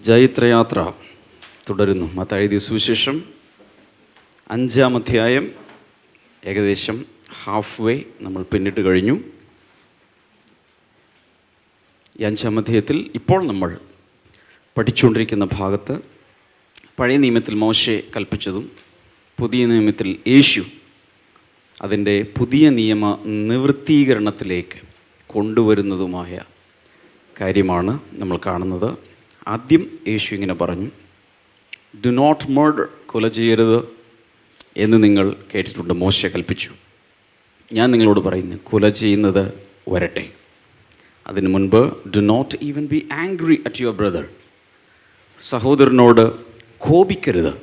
ജൈത്രയാത്ര തുടരുന്നു. മത്തായി എഴുതിയ സുവിശേഷം 5-ാം അധ്യായം ഏകദേശം ഹാഫ് വേ നമ്മൾ പിന്നിട്ട് കഴിഞ്ഞു. ഈ 5-ാം അധ്യായത്തിൽ ഇപ്പോൾ നമ്മൾ പഠിച്ചുകൊണ്ടിരിക്കുന്ന ഭാഗത്ത് പഴയ നിയമത്തിൽ മോശെ കൽപ്പിച്ചതും പുതിയ നിയമത്തിൽ യേശു അതിൻ്റെ പുതിയ നിയമ നിവൃത്തീകരണത്തിലേക്ക് കൊണ്ടുവരുന്നതുമായ കാര്യമാണ് നമ്മൾ കാണുന്നത്. ആദ്യം യേശു ഇങ്ങനെ പറഞ്ഞു, ഡു നോട്ട് മർഡർ, കൊല ചെയ്യരുത് എന്ന് നിങ്ങൾ കേട്ടിട്ടുണ്ട്. മോശെ കൽപ്പിച്ചു. ഞാൻ നിങ്ങളോട് പറയുന്നു, കൊല ചെയ്യുന്നത് വരട്ടെ. അതിനു മുൻപ് do not even be angry at your brother, സഹോദരനോട് കോപിക്കരുത്.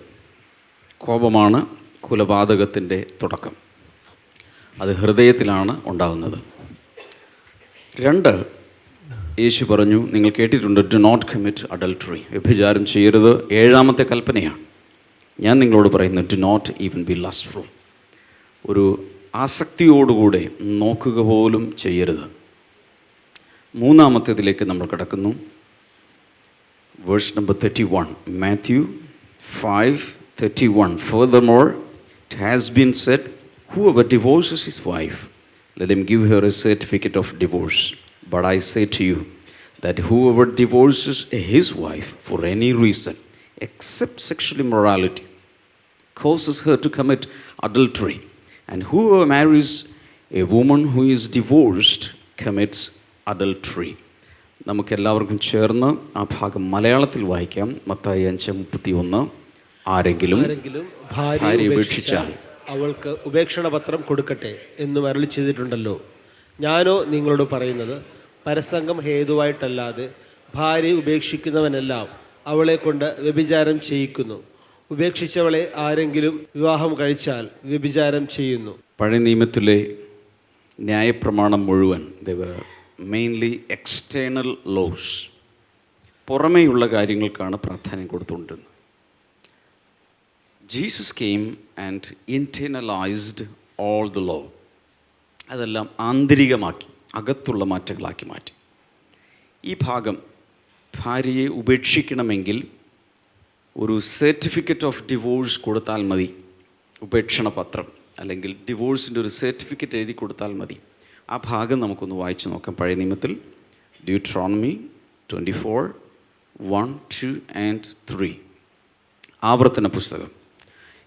കോപമാണ് കൊലപാതകത്തിൻ്റെ തുടക്കം. അത് ഹൃദയത്തിലാണ് ഉണ്ടാകുന്നത്. 2, യേശു പറഞ്ഞു, നിങ്ങൾ കേട്ടിട്ടുണ്ട്, ഡു നോട്ട് കമ്മിറ്റ് അഡൾട്ടറി, വ്യഭിചാരം ചെയ്യരുത്. 7-ാമത്തെ കൽപ്പനയാണ്. ഞാൻ നിങ്ങളോട് പറയുന്നു, do not even be lustful, ഒരു ആസക്തിയോടുകൂടെ നോക്കുക പോലും ചെയ്യരുത്. 3-ാമത്തേതിലേക്ക് നമ്മൾ കിടക്കുന്നു. Verse number 31, Matthew 5:31. Furthermore, it has been said, whoever divorces his wife, let him give her a certificate of divorce. But I say to you that whoever divorces his wife for any reason except sexual immorality causes her to commit adultery, and whoever marries a woman who is divorced commits adultery. നമുക്കെല്ലാവർക്കും ചേർന്ന് ആ ഭാഗം മലയാളത്തിൽ വായിക്കാം. മത്തായി 5:31. ആരെങ്കിലും ഭാര്യ ഉപേക്ഷിച്ചാൽ അവൾക്ക് ഉപേക്ഷണപത്രം കൊടുക്കട്ടെ എന്നും അരുളി ചെയ്തിട്ടുണ്ടല്ലോ. ഞാനോ നിങ്ങളോട് പറയുന്നത്, പരസംഗം ഹേതുവായിട്ടല്ലാതെ ഭാര്യയെ ഉപേക്ഷിക്കുന്നവനെല്ലാം അവളെ കൊണ്ട് വ്യഭിചാരം ചെയ്യിക്കുന്നു. ഉപേക്ഷിച്ചവളെ ആരെങ്കിലും വിവാഹം കഴിച്ചാൽ വ്യഭിചാരം ചെയ്യുന്നു. പഴയ നിയമത്തിലെ ന്യായപ്രമാണം മുഴുവൻ മെയിൻലി എക്സ്റ്റേണൽ ലോസ്, പുറമേയുള്ള കാര്യങ്ങൾക്കാണ് പ്രാധാന്യം കൊടുത്തുകൊണ്ടിരുന്നത്. Jesus came and internalised all the law. അതെല്ലാം ആന്തരികമാക്കി, അകത്തുള്ള മാറ്റങ്ങളാക്കി മാറ്റി. ഈ ഭാഗം, ഭാര്യയെ ഉപേക്ഷിക്കണമെങ്കിൽ ഒരു സർട്ടിഫിക്കറ്റ് ഓഫ് ഡിവോഴ്സ് കൊടുത്താൽ മതി. ഉപേക്ഷണ പത്രം അല്ലെങ്കിൽ ഡിവോഴ്സിൻ്റെ ഒരു സർട്ടിഫിക്കറ്റ് എഴുതി കൊടുത്താൽ മതി. ആ ഭാഗം നമുക്കൊന്ന് വായിച്ചു നോക്കാം. പഴയ നിയമത്തിൽ ഡ്യൂട്രോണമി 24:1, 2 and 3. ആവർത്തന പുസ്തകം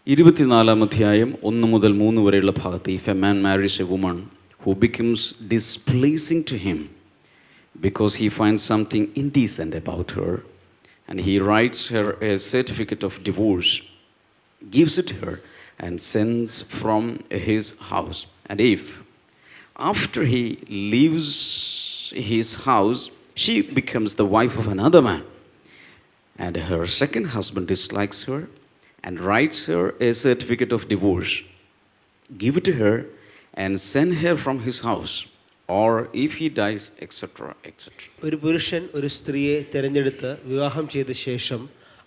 24-ാം അധ്യായം 1 മുതൽ 3 വരെയുള്ള ഭാഗത്ത്, if a man Maris A woman who becomes displeasing to him because he finds something indecent about her, and he writes her a certificate of divorce, gives it to her, and sends from his house. And if, after he leaves his house, she becomes the wife of another man, and her second husband dislikes her and writes her a certificate of divorce, give it to her and send her from his house, or if he dies, etc., etc. ഒരു പുരുഷൻ ഒരു സ്ത്രീയെ തിരഞ്ഞെടുത്ത് വിവാഹം ചെയ്ത ശേഷം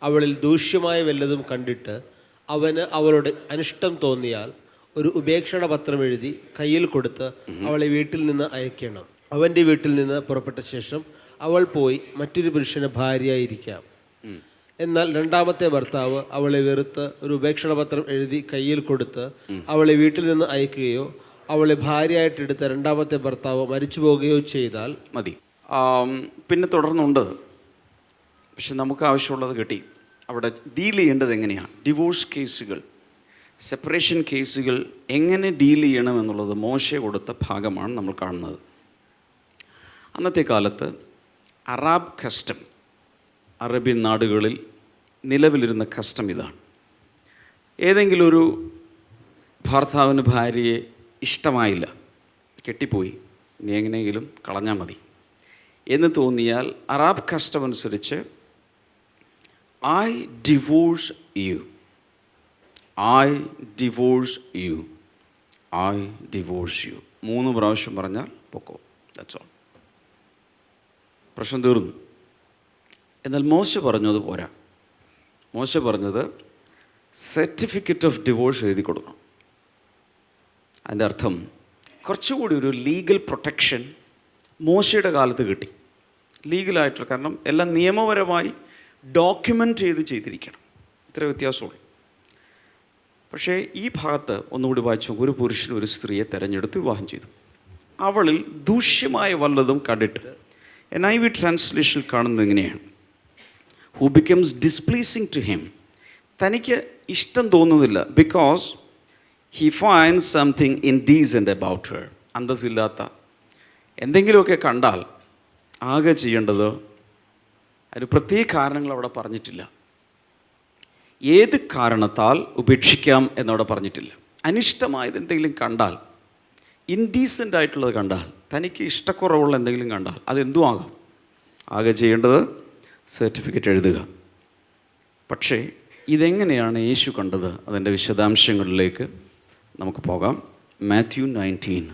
അവളിൽ ദൂഷ്യമായ വല്ലതും കണ്ടിട്ട് അവന് അവളുടെ അനിഷ്ടം തോന്നിയാൽ ഒരു ഉപേക്ഷണ പത്രം എഴുതി കയ്യിൽ കൊടുത്ത് അവളെ വീട്ടിൽ നിന്ന് അയക്കണം. അവൻ്റെ വീട്ടിൽ നിന്ന് പുറപ്പെട്ട ശേഷം അവൾ പോയി മറ്റൊരു പുരുഷന് ഭാര്യയായിരിക്കാം. എന്നാൽ 2-ാമത്തെ ഭർത്താവ് അവളെ വെറുത്ത് ഒരു ഉപേക്ഷണ പത്രം എഴുതി കയ്യിൽ കൊടുത്ത് അവളെ വീട്ടിൽ നിന്ന് അയക്കുകയോ അവളെ ഭാര്യയായിട്ടെടുത്ത 2-ാമത്തെ ഭർത്താവ് മരിച്ചു പോവുകയോ ചെയ്താൽ മതി. പിന്നെ തുടർന്നുണ്ട്, പക്ഷെ നമുക്ക് ആവശ്യമുള്ളത് കിട്ടി. അവിടെ ഡീൽ ചെയ്യേണ്ടത് എങ്ങനെയാണ്, ഡിവോഴ്സ് കേസുകൾ, സെപ്പറേഷൻ കേസുകൾ എങ്ങനെ ഡീൽ ചെയ്യണം എന്നുള്ളത് മോശെ കൊടുത്ത ഭാഗമാണ് നമ്മൾ കാണുന്നത്. അന്നത്തെ കാലത്ത് അറബ് കസ്റ്റം, അറേബ്യൻ നാടുകളിൽ നിലവിലിരുന്ന കസ്റ്റം ഇതാണ്. ഏതെങ്കിലും ഒരു ഭർത്താവിന് ഭാര്യയെ ഇഷ്ടമായില്ല, കെട്ടിപ്പോയി, ഇനി എങ്ങനെയെങ്കിലും കളഞ്ഞാൽ മതി എന്ന് തോന്നിയാൽ അറബ് കസ്റ്റം അനുസരിച്ച് I divorce you, I divorce you, I divorce you 3 പ്രാവശ്യം പറഞ്ഞാൽ പൊക്കോ. That's all. പ്രശ്നം തീർന്നു. എന്നാൽ മോശെ പറഞ്ഞത് പോരാ. മോശെ പറഞ്ഞത് സർട്ടിഫിക്കറ്റ് ഓഫ് ഡിവോഴ്സ് എഴുതി കൊടുക്കണം. അതിൻ്റെ അർത്ഥം കുറച്ചുകൂടി ഒരു ലീഗൽ പ്രൊട്ടക്ഷൻ മോശയുടെ കാലത്ത് കിട്ടി. ലീഗലായിട്ടുള്ള, കാരണം എല്ലാം നിയമപരമായി ഡോക്യുമെൻ്റ് ചെയ്തിരിക്കണം. ഇത്ര വ്യത്യാസമുള്ളൂ. പക്ഷേ ഈ ഭാഗത്ത് ഒന്നുകൂടി വായിച്ചു, ഒരു പുരുഷൻ ഒരു സ്ത്രീയെ തിരഞ്ഞെടുത്ത് വിവാഹം ചെയ്തു. അവളിൽ ദൂഷ്യമായ വല്ലതും കണ്ടിട്ട് NIV ട്രാൻസ്ലേഷനിൽ കാണുന്നത് എങ്ങനെയാണ്? Who becomes displeasing to him. തനിക്ക് ഇഷ്ടം തോന്നുന്നില്ല. Because he finds something indecent about her. അന്തസ്സില്ലാത്ത എന്തെങ്കിലുമൊക്കെ കണ്ടാൽ ആകെ ചെയ്യേണ്ടത്, അതിന് പ്രത്യേക കാരണങ്ങൾ അവിടെ പറഞ്ഞിട്ടില്ല. ഏത് കാരണത്താൽ ഉപേക്ഷിക്കാം എന്നവിടെ പറഞ്ഞിട്ടില്ല. അനിഷ്ടമായത് എന്തെങ്കിലും കണ്ടാൽ, ഇൻഡീസെൻ്റ് ആയിട്ടുള്ളത് കണ്ടാൽ, തനിക്ക് ഇഷ്ടക്കുറവുള്ള എന്തെങ്കിലും കണ്ടാൽ, അതെന്തും ആകാം. ആകെ ചെയ്യേണ്ടത് സർട്ടിഫിക്കറ്റ് എഴുതുക. പക്ഷേ ഇതെങ്ങനെയാണ് യേശു കണ്ടത്? അതിൻ്റെ വിശദാംശങ്ങളിലേക്ക് നമുക്ക് പോകാം. Mathew 19,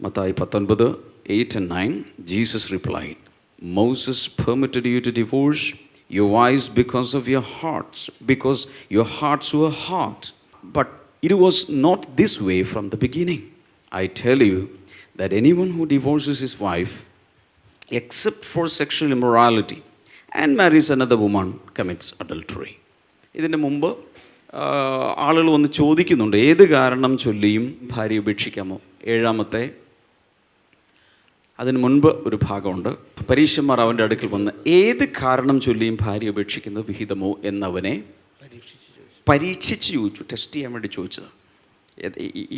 Mathai 19, 8 and 9. Jesus replied, Moses permitted you to divorce your wives because of your hearts, because your hearts were hard. But it was not this way from the beginning. I tell you that anyone who divorces his wife, except for sexual immorality, and marries another woman, commits adultery. ഇതിന് മുമ്പ് ആളുകൾ വന്ന് ചോദിക്കുന്നുണ്ട്, ഏത് കാരണം ചൊല്ലിയും ഭാര്യ ഉപേക്ഷിക്കാമോ? 7-ാമത്തെ അതിന് മുൻപ് ഒരു ഭാഗമുണ്ട്. പരീശന്മാർ അവൻ്റെ അടുക്കൽ വന്ന് ഏത് കാരണം ചൊല്ലിയും ഭാര്യ ഉപേക്ഷിക്കുന്നത് വിഹിതമോ എന്നവനെ പരീക്ഷിച്ച് ചോദിച്ചു. ടെസ്റ്റ് ചെയ്യാൻ വേണ്ടി ചോദിച്ചത്.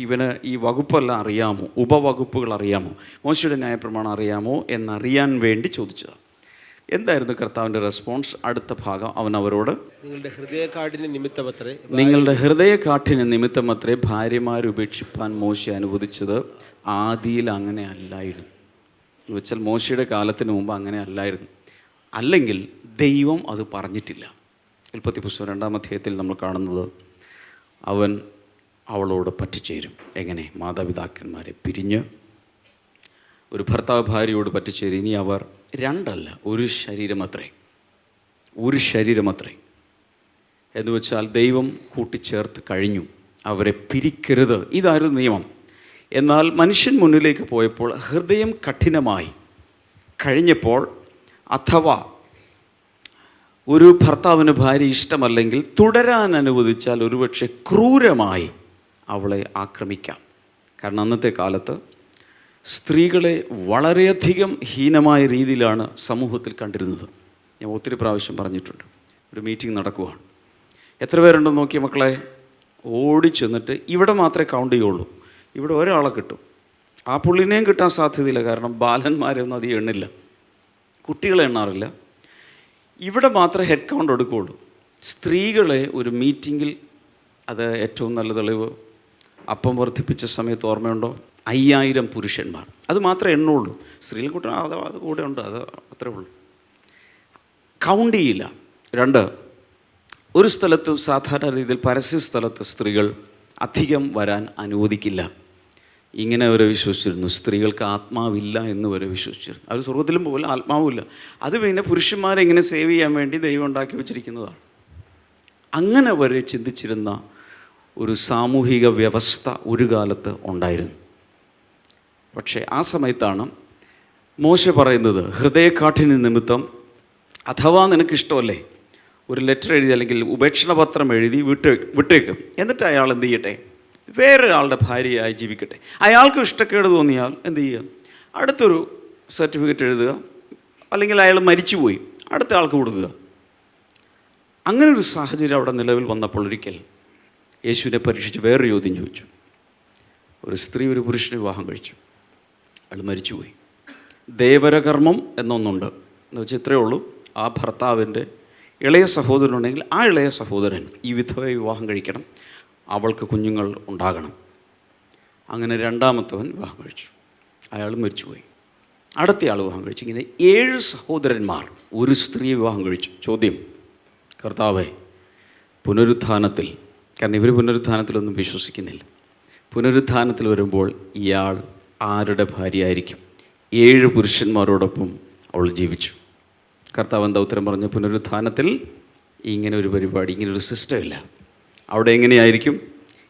ഇവന് ഈ വകുപ്പെല്ലാം അറിയാമോ, ഉപവകുപ്പുകൾ അറിയാമോ, മോശയുടെ ന്യായപ്രമാണം അറിയാമോ എന്നറിയാൻ വേണ്ടി ചോദിച്ചതാണ്. എന്തായിരുന്നു കർത്താവിൻ്റെ റെസ്പോൺസ്? അടുത്ത ഭാഗം അവൻ അവരോട്, നിങ്ങളുടെ ഹൃദയകാഠിന്യ നിമിത്തമത്രേ ഭാര്യമാർ ഉപേക്ഷിപ്പാൻ മോശ അനുവദിച്ചത്. ആദിയിൽ അങ്ങനെ അല്ലായിരുന്നു. എന്ന് വെച്ചാൽ മോശയുടെ കാലത്തിന് മുമ്പ് അങ്ങനെ അല്ലായിരുന്നു. അല്ലെങ്കിൽ ദൈവം അത് പറഞ്ഞിട്ടില്ല. ഉൽപ്പത്തി പുസ്തകം 2-ാം അധ്യായത്തിൽ നമ്മൾ കാണുന്നത്, അവൻ അവളോട് പറ്റിച്ചേരും. എങ്ങനെ? മാതാപിതാക്കന്മാരെ പിരിഞ്ഞ് ഒരു ഭർത്താവ് ഭാര്യയോട് പറ്റിച്ചേരും. ഇനി അവർ രണ്ടല്ല, ഒരു ശരീരമത്രേ. എന്ന് വെച്ചാൽ ദൈവം കൂട്ടിച്ചേർത്ത് കഴിഞ്ഞു. അവരെ പിരിക്കരുത്. ഇതായിരുന്നു നിയമം. എന്നാൽ മനുഷ്യൻ മുന്നിലേക്ക് പോയപ്പോൾ ഹൃദയം കഠിനമായി കഴിഞ്ഞപ്പോൾ, അഥവാ ഒരു ഭർത്താവിന് ഭാര്യ ഇഷ്ടമല്ലെങ്കിൽ തുടരാൻ അനുവദിച്ചാൽ ഒരുപക്ഷെ ക്രൂരമായി അവളെ ആക്രമിക്കാം. കാരണം അന്നത്തെ കാലത്ത് സ്ത്രീകളെ വളരെയധികം ഹീനമായ രീതിയിലാണ് സമൂഹത്തിൽ കണ്ടിരുന്നത്. ഞാൻ ഒത്തിരി പ്രാവശ്യം പറഞ്ഞിട്ടുണ്ട്. ഒരു മീറ്റിംഗ് നടക്കുകയാണ്. എത്ര പേരുണ്ടെന്ന് നോക്കിയ മക്കളെ, ഓടിച്ചെന്നിട്ട് ഇവിടെ മാത്രമേ കൗണ്ട് ചെയ്യുള്ളൂ. ഇവിടെ ഒരാളെ കിട്ടും. ആ പുള്ളിനെയും കിട്ടാൻ സാധ്യതയില്ല. കാരണം ബാലന്മാരെ ഒന്നും അധികം എണ്ണില്ല, കുട്ടികളെ എണ്ണാറില്ല. ഇവിടെ മാത്രമേ ഹെഡ് കൗണ്ട് എടുക്കുകയുള്ളൂ. സ്ത്രീകളെ ഒരു മീറ്റിങ്ങിൽ, അത് ഏറ്റവും നല്ല തെളിവ് അപ്പം വർദ്ധിപ്പിച്ച സമയത്ത് ഓർമ്മയുണ്ടോ? 5000 പുരുഷന്മാർ. അത് മാത്രമേ എണ്ണുള്ളൂ. സ്ത്രീകൾ കൂട്ടം അത് കൂടെ ഉണ്ട്, അത് അത്രേ ഉള്ളൂ. കൗണ്ട് ചെയ്യില്ല. 2, ഒരു സ്ഥലത്തും സാധാരണ രീതിയിൽ പരസ്യ സ്ഥലത്ത് സ്ത്രീകൾ അധികം വരാൻ അനുവദിക്കില്ല. ഇങ്ങനെ അവരെ വിശ്വസിച്ചിരുന്നു. സ്ത്രീകൾക്ക് ആത്മാവില്ല എന്ന് വരെ വിശ്വസിച്ചിരുന്നു. അവർ സ്വർഗ്ഗത്തിലും പോലും ആത്മാവില്ല. അത് പിന്നെ പുരുഷന്മാരെ ഇങ്ങനെ സേവ് ചെയ്യാൻ വേണ്ടി ദൈവം ഉണ്ടാക്കി വെച്ചിരിക്കുന്നതാണ്. അങ്ങനെ വരെ ചിന്തിച്ചിരുന്ന ഒരു സാമൂഹിക വ്യവസ്ഥ ഒരു കാലത്ത് ഉണ്ടായിരുന്നു. പക്ഷേ ആ സമയത്താണ് മോശ പറയുന്നത്, ഹൃദയകാഠിന്യ നിമിത്തം, അഥവാ നിനക്കിഷ്ടമല്ലേ, ഒരു ലെറ്റർ എഴുതി അല്ലെങ്കിൽ ഉപേക്ഷണപത്രം എഴുതി വിട്ടേക്കും. എന്നിട്ട് അയാൾ എന്ത് ചെയ്യട്ടെ? വേറൊരാളുടെ ഭാര്യയായി ജീവിക്കട്ടെ. അയാൾക്ക് ഇഷ്ടക്കേട് തോന്നിയാൽ എന്ത് ചെയ്യുക? അടുത്തൊരു സർട്ടിഫിക്കറ്റ് എഴുതുക. അല്ലെങ്കിൽ അയാൾ മരിച്ചുപോയി, അടുത്ത ആൾക്ക് കൊടുക്കുക. അങ്ങനെ ഒരു സാഹചര്യം അവിടെ നിലവിൽ വന്നപ്പോൾ ഒരിക്കൽ യേശുവിനെ പരീക്ഷിച്ച് വേറൊരു ചോദ്യം ചോദിച്ചു. ഒരു സ്ത്രീ ഒരു പുരുഷനെ വിവാഹം കഴിച്ചു, അയാൾ മരിച്ചുപോയി. ദേവരകർമ്മം എന്നൊന്നുണ്ട്. എന്ന് വെച്ചാൽ ഇത്രയേ ഉള്ളൂ, ആ ഭർത്താവിൻ്റെ ഇളയ സഹോദരനുണ്ടെങ്കിൽ ആ ഇളയ സഹോദരൻ ഈ വിധവയെ വിവാഹം കഴിക്കണം, അവൾക്ക് കുഞ്ഞുങ്ങൾ ഉണ്ടാകണം. അങ്ങനെ രണ്ടാമത്തവൻ വിവാഹം കഴിച്ചു, അയാൾ മരിച്ചുപോയി. അടുത്തയാൾ വിവാഹം കഴിച്ചു. ഇങ്ങനെ 7 സഹോദരന്മാർ ഒരു സ്ത്രീയെ വിവാഹം കഴിച്ചു. ചോദ്യം, കർത്താവേ, പുനരുത്ഥാനത്തിൽ, കാരണം ഇവർ പുനരുത്ഥാനത്തിലൊന്നും വിശ്വസിക്കുന്നില്ല, പുനരുത്ഥാനത്തിൽ വരുമ്പോൾ ഇയാൾ ആരുടെ ഭാര്യയായിരിക്കും? 7 പുരുഷന്മാരോടൊപ്പം അവൾ ജീവിച്ചു. കർത്താവ് എന്താ ഉത്തരം പറഞ്ഞു? പുനരുത്ഥാനത്തിൽ ഇങ്ങനെ ഒരു പരിപാടി, ഇങ്ങനൊരു സിസ്റ്റം ഇല്ല. അവിടെ എങ്ങനെയായിരിക്കും?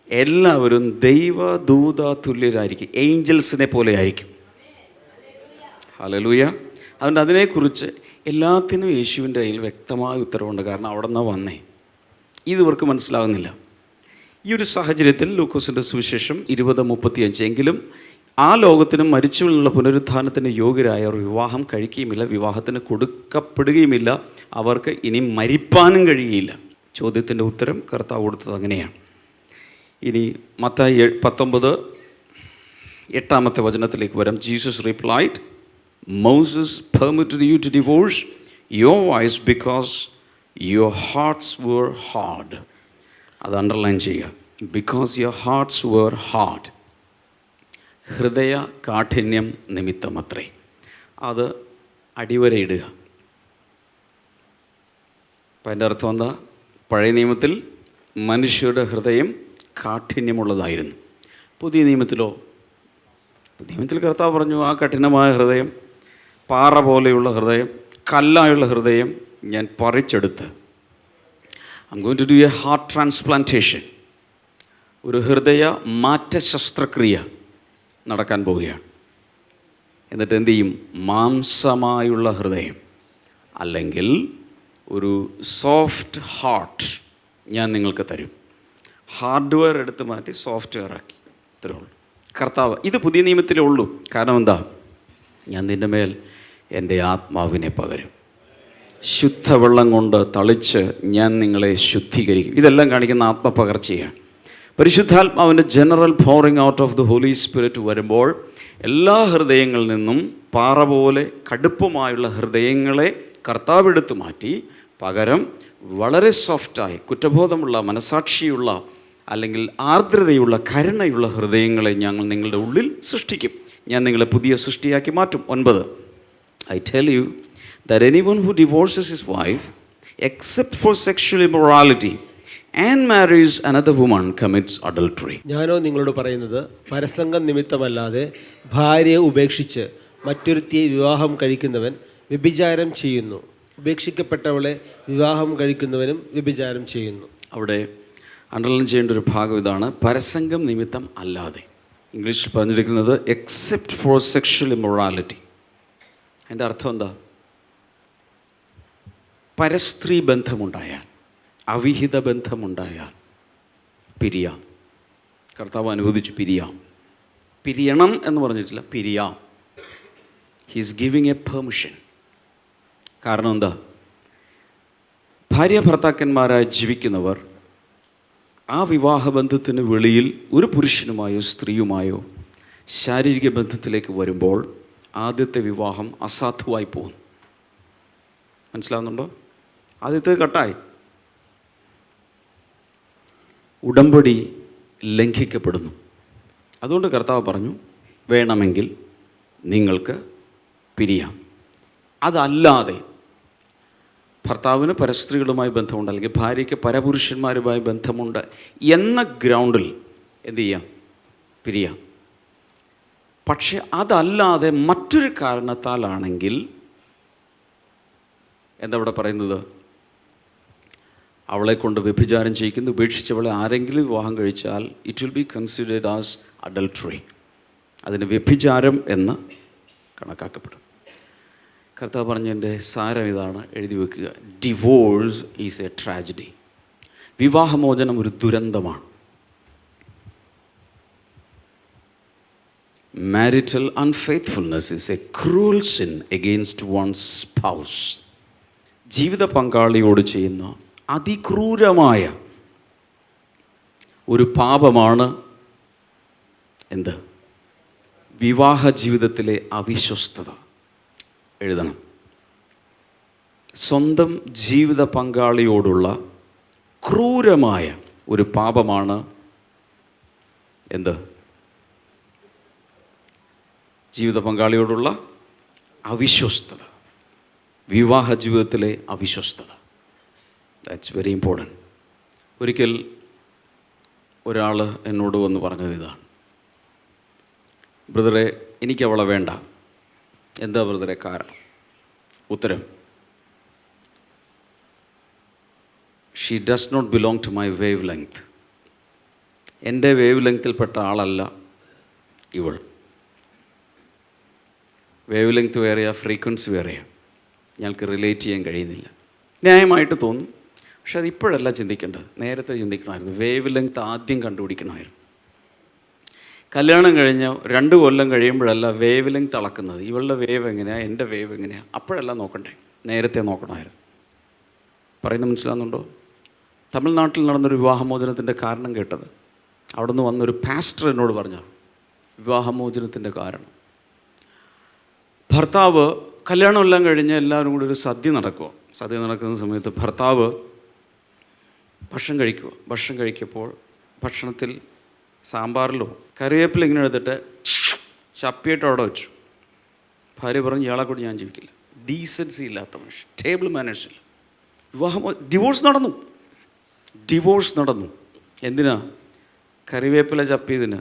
എല്ലാവരും ദൈവദൂത തുല്യരായിരിക്കും, ഏഞ്ചൽസിനെ പോലെ ആയിരിക്കും. ഹല്ലേലൂയ. അതുകൊണ്ട് അതിനെക്കുറിച്ച് എല്ലാത്തിനും യേശുവിൻ്റെ കയ്യിൽ വ്യക്തമായ ഉത്തരവുണ്ട്. കാരണം അവിടെ നിന്നാണ് വന്നേ. ഇതിവർക്ക് മനസ്സിലാകുന്നില്ല. ഈ ഒരു സാഹചര്യത്തിൽ ലൂക്കോസിൻ്റെ സുവിശേഷം 20:35 എങ്കിലും ആ ലോകത്തിനും മരിച്ചവരിലുള്ള പുനരുത്ഥാനത്തിന് യോഗ്യരായ അവർ വിവാഹം കഴിക്കുകയുമില്ല, വിവാഹത്തിന് കൊടുക്കപ്പെടുകയുമില്ല, അവർക്ക് ഇനി മരിപ്പാനും കഴിയുകയില്ല. ചോദ്യത്തിൻ്റെ ഉത്തരം കർത്താവ് കൊടുത്തത് അങ്ങനെയാണ്. ഇനി മത്തായി 19:8 വചനത്തിലേക്ക് വരാം. Jesus replied, Moses permitted you to divorce your wives because your hearts were hard. അത് അണ്ടർലൈൻ ചെയ്യുക. Because your hearts were hard. ഹൃദയ കാഠിന്യം നിമിത്തമത്രേ. അത് അടിവരയിടുക. അപ്പം അതിൻ്റെ അർത്ഥം എന്താ? പഴയ നിയമത്തിൽ മനുഷ്യരുടെ ഹൃദയം കാഠിന്യമുള്ളതായിരുന്നു. പുതിയ നിയമത്തിലോ? പുതിയ നിയമത്തിൽ കർത്താവ് പറഞ്ഞു, ആ കഠിനമായ ഹൃദയം, പാറ പോലെയുള്ള ഹൃദയം, കല്ലായുള്ള ഹൃദയം ഞാൻ പറിച്ചെടുത്ത് I am going to do a heart transplantation, ഒരു ഹൃദയ മാറ്റ ശസ്ത്രക്രിയ നടക്കാൻ പോവുകയാണ്. എന്നിട്ട് എന്തു ചെയ്യും? മാംസമായുള്ള ഹൃദയം അല്ലെങ്കിൽ ഒരു സോഫ്റ്റ് ഹാർട്ട് ഞാൻ നിങ്ങൾക്ക് തരും. ഹാർഡ്വെയർ എടുത്ത് മാറ്റി സോഫ്റ്റ്വെയർ ആക്കി. ഇത്രയേ ഉള്ളൂ. കർത്താവ് ഇത് പുതിയ നിയമത്തിലേ ഉള്ളൂ. കാരണം എന്താ? ഞാൻ നിൻ്റെ മേൽ എൻ്റെ ആത്മാവിനെ പകരും, ശുദ്ധവെള്ളം കൊണ്ട് തളിച്ച് ഞാൻ നിങ്ങളെ ശുദ്ധീകരിക്കും. ഇതെല്ലാം കാണിക്കുന്ന ആത്മപകർച്ചയാണ്. പരിശുദ്ധാത്മാവിൻ്റെ general pouring out of the holy spirit വരുമ്പോൾ എല്ലാ ഹൃദയങ്ങളിൽ നിന്നും പാറ പോലെ കടുപ്പമായുള്ള ഹൃദയങ്ങളെ കർത്താവ് എടുത്തു മാറ്റി പകരം വളരെ സോഫ്റ്റായി കുറ്റബോധമുള്ള, മനസാക്ഷിയുള്ള, അല്ലെങ്കിൽ ആർദ്രതയുള്ള, കരുണയുള്ള ഹൃദയങ്ങളെ ഞങ്ങൾ നിങ്ങളുടെ ഉള്ളിൽ സൃഷ്ടിക്കും. ഞാൻ നിങ്ങളെ പുതിയ സൃഷ്ടിയാക്കി മാറ്റും. 9, I tell you that anyone who divorces his wife except for sexual immorality and marries another woman commits adultery. ഞാനോ നിങ്ങളോട് പറയുന്നത്, പരസംഗം നിമിത്തമല്ലാതെ ഭാര്യയെ ഉപേക്ഷിച്ച് മറ്റൊരുത്തിയെ വിവാഹം കഴിക്കുന്നവൻ വ്യഭിചാരം ചെയ്യുന്നു. ഉപേക്ഷിക്കപ്പെട്ടവളെ വിവാഹം കഴിക്കുന്നവനും വ്യഭിചാരം ചെയ്യുന്നു. അവിടെ അണ്ടർലൈൻ ചെയ്യേണ്ട ഒരു ഭാഗം ഇതാണ്, പരസംഗം നിമിത്തം അല്ലാതെ. ഇംഗ്ലീഷിൽ പറഞ്ഞിരിക്കുന്നത് എക്സെപ്റ്റ് ഫോർ സെക്ഷൽ ഇമ്മൊറാലിറ്റി. അതിൻ്റെ അർത്ഥം എന്താ? പരസ്ത്രീ ബന്ധമുണ്ടായാൽ, അവിഹിത ബന്ധമുണ്ടായാൽ പിരിയാം. കർത്താവ് അനുവദിച്ചു പിരിയാം. പിരിയണം എന്ന് പറഞ്ഞിട്ടില്ല, പിരിയാം. He's giving a permission. കാരണം എന്താ? ഭാര്യ ഭർത്താക്കന്മാരായി ജീവിക്കുന്നവർ ആ വിവാഹബന്ധത്തിന് വെളിയിൽ ഒരു പുരുഷനുമായോ സ്ത്രീയുമായോ ശാരീരിക ബന്ധത്തിലേക്ക് വരുമ്പോൾ ആദ്യത്തെ വിവാഹം അസാധുവായി പോകും. മനസ്സിലാവുന്നുണ്ടോ? ആദ്യത്തെ കട്ടായി, ഉടമ്പടി ലംഘിക്കപ്പെടുന്നു. അതുകൊണ്ട് കർത്താവ് പറഞ്ഞു, വേണമെങ്കിൽ നിങ്ങൾക്ക് പിരിയാം. അതല്ലാതെ ഭർത്താവിന് പരസ്ത്രീകളുമായി ബന്ധമുണ്ട്, അല്ലെങ്കിൽ ഭാര്യയ്ക്ക് പരപുരുഷന്മാരുമായി ബന്ധമുണ്ട് എന്ന ഗ്രൗണ്ടിൽ എന്തു ചെയ്യാം? പിരിയാം. പക്ഷെ അതല്ലാതെ മറ്റൊരു കാരണത്താലാണെങ്കിൽ എന്താ ഇവിടെ പറയുന്നത്? അവളെ കൊണ്ട് വ്യഭിചാരം ചെയ്യിക്കുന്നു. ഉപേക്ഷിച്ചവളെ ആരെങ്കിലും വിവാഹം കഴിച്ചാൽ it will be considered as adultery. അതിന് വ്യഭിചാരം എന്ന് കണക്കാക്കപ്പെടും. കർത്താവ് പറഞ്ഞതിൻ്റെ സാരം ഇതാണ്, എഴുതി വെക്കുക. Divorce is a tragedy. വിവാഹമോചനം ഒരു ദുരന്തമാണ്. Marital unfaithfulness is a cruel sin against one's spouse. ജീവിത പങ്കാളിയോട് ചെയ്യുന്ന അതിക്രൂരമായ ഒരു പാപമാണ് എന്ത്? വിവാഹ ജീവിതത്തിലെ അവിശ്വസ്തത. എഴുതണം. സ്വന്തം ജീവിത പങ്കാളിയോടുള്ള ക്രൂരമായ ഒരു പാപമാണ് എന്ത്? ജീവിത പങ്കാളിയോടുള്ള അവിശ്വസ്തത, വിവാഹ ജീവിതത്തിലെ അവിശ്വസ്തത. That's very important. ഒരിക്കൽ ഒരാൾ എന്നോട് വന്ന് പറഞ്ഞത് ഇതാണ്, ബ്രദറെ എനിക്കവളെ വേണ്ട. എന്താ ബ്രദറെ കാരണം? ഉത്തരം, she does not belong to my wavelength. എൻ്റെ വേവ് ലെങ്ത്തിൽപ്പെട്ട ആളല്ല ഇവൾ. വേവ് ലെങ്ത് വേറെയാ, ഫ്രീക്വൻസി വേറെയാ. ഞങ്ങൾക്ക് റിലേറ്റ് ചെയ്യാൻ കഴിയുന്നില്ല. ന്യായമായിട്ട് തോന്നും, പക്ഷെ അതിപ്പോഴല്ല ചിന്തിക്കേണ്ടത്, നേരത്തെ ചിന്തിക്കണമായിരുന്നു. വേവ് ലെങ്ത് ആദ്യം കണ്ടുപിടിക്കണമായിരുന്നു. കല്യാണം കഴിഞ്ഞ് 2 കൊല്ലം കഴിയുമ്പോഴല്ല വേവ് ലെങ്ത് അളക്കുന്നത്. ഇവളുടെ വേവ് എങ്ങനെയാണ്, എൻ്റെ വേവ് എങ്ങനെയാണ്, അപ്പോഴല്ല നോക്കണ്ടേ, നേരത്തെ നോക്കണമായിരുന്നു. പറയുന്നത് മനസ്സിലാകുന്നുണ്ടോ? തമിഴ്നാട്ടിൽ നടന്നൊരു വിവാഹമോചനത്തിൻ്റെ കാരണം കേട്ടത്, അവിടെ നിന്ന് വന്നൊരു പാസ്റ്റർ എന്നോട് പറഞ്ഞു വിവാഹമോചനത്തിൻ്റെ കാരണം. ഭർത്താവ് കല്യാണമെല്ലാം കഴിഞ്ഞ് എല്ലാവരും കൂടി ഒരു സദ്യ നടക്കുക. സദ്യ നടക്കുന്ന സമയത്ത് ഭർത്താവ് ഭക്ഷണം കഴിക്കുമ്പോൾ ഭക്ഷണത്തിൽ സാമ്പാറിലോ കറിവേപ്പില ഇങ്ങനെ എടുത്തിട്ട് ചപ്പിയിട്ട് അവിടെ വെച്ചു. ഭാര്യ പറഞ്ഞു ഇയാളെ കൂടി ഞാൻ ജീവിക്കില്ല. ഡീസൻസി ഇല്ലാത്ത മനുഷ്യൻ, ടേബിൾ മാനേഴ്സ് ഇല്ല. ഡിവോഴ്സ് നടന്നു. എന്തിനാ? കറിവേപ്പില ചപ്പിയതിന്.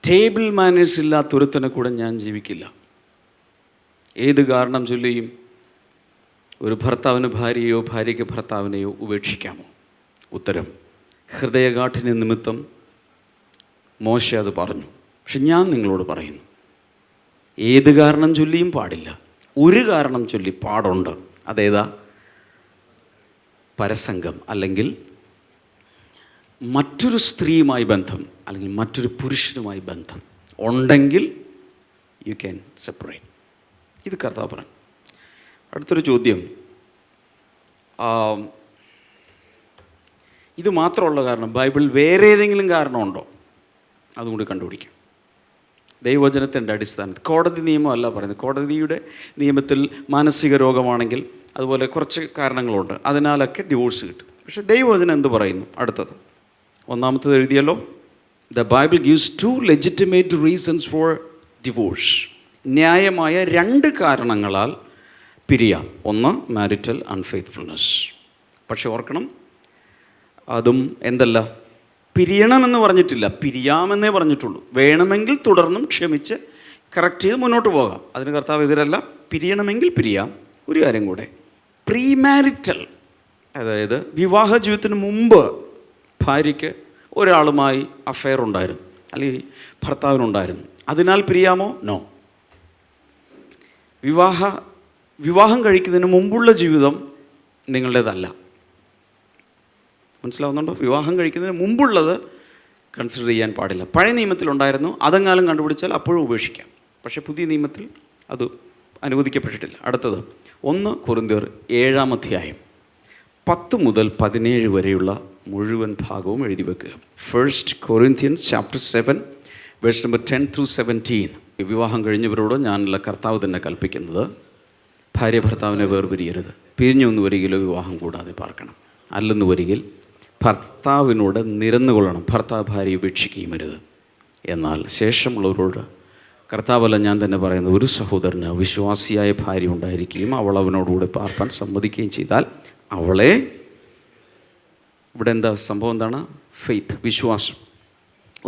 ടേബിൾ മാനേഴ്സ് ഇല്ലാത്തൊരുത്തനെ കൂടെ ഞാൻ ജീവിക്കില്ല. ഏത് കാരണം ചൊല്ലിയും ഒരു ഭർത്താവിന് ഭാര്യയോ ഭാര്യയ്ക്ക് ഭർത്താവിനെയോ ഉപേക്ഷിക്കാമോ? ഉത്തരം, ഹൃദയകാഠിന്യ നിമിത്തം മോശ അത് പറഞ്ഞു. പക്ഷെ ഞാൻ നിങ്ങളോട് പറയുന്നു, ഏത് കാരണം ചൊല്ലിയും പാടില്ല. ഒരു കാരണം ചൊല്ലി പാടുണ്ട്. അതേതാ? പരസംഗം, അല്ലെങ്കിൽ മറ്റൊരു സ്ത്രീയുമായി ബന്ധം, അല്ലെങ്കിൽ മറ്റൊരു പുരുഷനുമായി ബന്ധം ഉണ്ടെങ്കിൽ യു ക്യാൻ സെപ്പറേറ്റ്. ഇത് കർത്താവ് പറഞ്ഞു. അടുത്തൊരു ചോദ്യം, ഇത് മാത്രമുള്ള കാരണം ബൈബിൾ വേറെ ഏതെങ്കിലും കാരണമുണ്ടോ? അതും കൂടി കണ്ടുപിടിക്കും. ദൈവവചനത്തിൻ്റെ അടിസ്ഥാനത്തിൽ. കോടതി നിയമമല്ല പറയുന്നത്. കോടതിയുടെ നിയമത്തിൽ മാനസിക രോഗമാണെങ്കിൽ അതുപോലെ കുറച്ച് കാരണങ്ങളുണ്ട്, അതിനാലൊക്കെ ഡിവോഴ്സ് കിട്ടും. പക്ഷേ ദൈവവചനം എന്ത് പറയുന്നു? അടുത്തത് ഒന്നാമത്തത് എഴുതിയല്ലോ, the Bible gives 2 legitimate reasons for divorce. ന്യായമായ 2 കാരണങ്ങളാൽ പിരിയാം. ഒന്ന്, മാരിറ്റൽ അൺഫെയ്ത്ത്ഫുൾനെസ്. പക്ഷെ ഓർക്കണം, അതും എന്തല്ല, പിരിയണമെന്ന് പറഞ്ഞിട്ടില്ല, പിരിയാമെന്നേ പറഞ്ഞിട്ടുള്ളൂ. വേണമെങ്കിൽ തുടർന്നും ക്ഷമിച്ച് കറക്റ്റ് ചെയ്ത് മുന്നോട്ട് പോകാം. അതിന് കർത്താവ് എതിരല്ല. പിരിയണമെങ്കിൽ പിരിയാം. ഒരു കാര്യം കൂടെ, പ്രീ മാരിറ്റൽ, അതായത് വിവാഹ ജീവിതത്തിന് മുമ്പ് ഭാര്യയ്ക്ക് ഒരാളുമായി അഫെയർ ഉണ്ടായിരുന്നു, അല്ലെങ്കിൽ ഭർത്താവിനുണ്ടായിരുന്നു, അതിനാൽ പിരിയാമോ? നോ. വിവാഹം കഴിക്കുന്നതിന് മുമ്പുള്ള ജീവിതം നിങ്ങളുടേതല്ല. മനസ്സിലാവുന്നുണ്ടോ? വിവാഹം കഴിക്കുന്നതിന് മുമ്പുള്ളത് കൺസിഡർ ചെയ്യാൻ പാടില്ല. പഴയ നിയമത്തിലുണ്ടായിരുന്നു, അതെങ്ങാലും കണ്ടുപിടിച്ചാൽ അപ്പോഴും ഉപേക്ഷിക്കാം. പക്ഷേ പുതിയ നിയമത്തിൽ അത് അനുവദിക്കപ്പെട്ടിട്ടില്ല. അടുത്തത് 1 കൊരിന്ത്യർ 7-ാം അധ്യായം 10 മുതൽ 17 വരെയുള്ള മുഴുവൻ ഭാഗവും എഴുതി വെക്കുക. 1 Corinthians chapter 7 verse number 10 through 17. വിവാഹം കഴിഞ്ഞവരോട് ഞാനുള്ള കർത്താവ് തന്നെ കൽപ്പിക്കുന്നത്, ഭാര്യ ഭർത്താവിനെ വേർപിരിയരുത്. പിരിഞ്ഞൊന്നു വരികിലോ വിവാഹം കൂടാതെ പാർക്കണം. അല്ലെന്ന് വരികിൽ ഭർത്താവിനോട് നിരന്നുകൊള്ളണം. ഭർത്താവ് ഭാര്യ ഉപേക്ഷിക്കുകയും അരുത്. എന്നാൽ ശേഷമുള്ളവരോട് കർത്താവല്ല ഞാൻ തന്നെ പറയുന്നത്, ഒരു സഹോദരന് വിശ്വാസിയായ ഭാര്യ ഉണ്ടായിരിക്കുകയും അവൾ അവനോടുകൂടെ പാർപ്പാൻ സമ്മതിക്കുകയും ചെയ്താൽ അവളെ, ഇവിടെ എന്താ സംഭവം? എന്താണ്? ഫെയ്ത്ത്, വിശ്വാസം.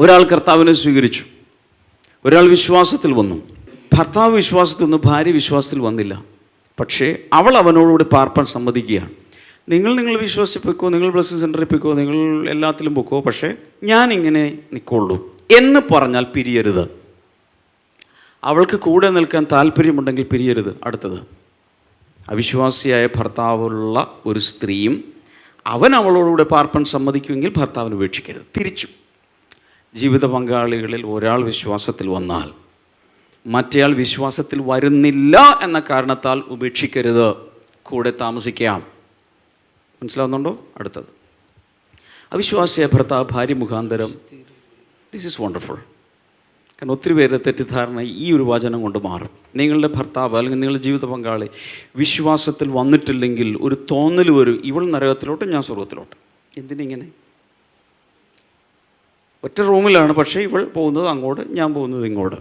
ഒരാൾ കർത്താവിനെ സ്വീകരിച്ചു, ഒരാൾ വിശ്വാസത്തിൽ വന്നു. ഭർത്താവ് വിശ്വാസത്തിൽ വന്നു, ഭാര്യ വിശ്വാസത്തിൽ വന്നില്ല. പക്ഷേ അവൾ അവനോടുകൂടി പാർപ്പാൻ സമ്മതിക്കുകയാണ്. നിങ്ങൾ വിശ്വസിച്ച് പൊയ്ക്കോ, നിങ്ങൾ ബ്ലെസ്സിംഗ് സെൻറ്ററിൽ പൊയ്ക്കോ, നിങ്ങൾ എല്ലാത്തിലും പൊയ്ക്കോ, പക്ഷേ ഞാനിങ്ങനെ നിൽക്കുള്ളൂ എന്ന് പറഞ്ഞാൽ പിരിയരുത്. അവൾക്ക് കൂടെ നിൽക്കാൻ താല്പര്യമുണ്ടെങ്കിൽ പിരിയരുത്. അടുത്തത്, അവിശ്വാസിയായ ഭർത്താവുള്ള ഒരു സ്ത്രീയും അവൻ അവളോടുകൂടെ പാർപ്പാൻ സമ്മതിക്കുമെങ്കിൽ ഭർത്താവിന് ഉപേക്ഷിക്കരുത്. തിരിച്ചു, ജീവിത പങ്കാളികളിൽ ഒരാൾ വിശ്വാസത്തിൽ വന്നാൽ മറ്റേയാൾ വിശ്വാസത്തിൽ വരുന്നില്ല എന്ന കാരണത്താൽ ഉപേക്ഷിക്കരുത്. കൂടെ താമസിക്കാം. മനസ്സിലാവുന്നുണ്ടോ? അടുത്തത്, അവിശ്വാസിയായ ഭർത്താവ് ഭാര്യ മുഖാന്തരം. This is wonderful. കാരണം ഒത്തിരി പേരുടെ തെറ്റിദ്ധാരണ ഈ ഒരു വചനം കൊണ്ട് മാറും. നിങ്ങളുടെ ഭർത്താവ് അല്ലെങ്കിൽ നിങ്ങളുടെ ജീവിത പങ്കാളി വിശ്വാസത്തിൽ വന്നിട്ടില്ലെങ്കിൽ ഒരു തോന്നൽ വരും, ഇവൾ നരകത്തിലോട്ട് ഞാൻ സ്വർഗത്തിലോട്ട്. എന്തിനിങ്ങനെ? ഒറ്റ റൂമിലാണ്, പക്ഷേ ഇവൾ പോകുന്നത് അങ്ങോട്ട്, ഞാൻ പോകുന്നത് ഇങ്ങോട്ട്.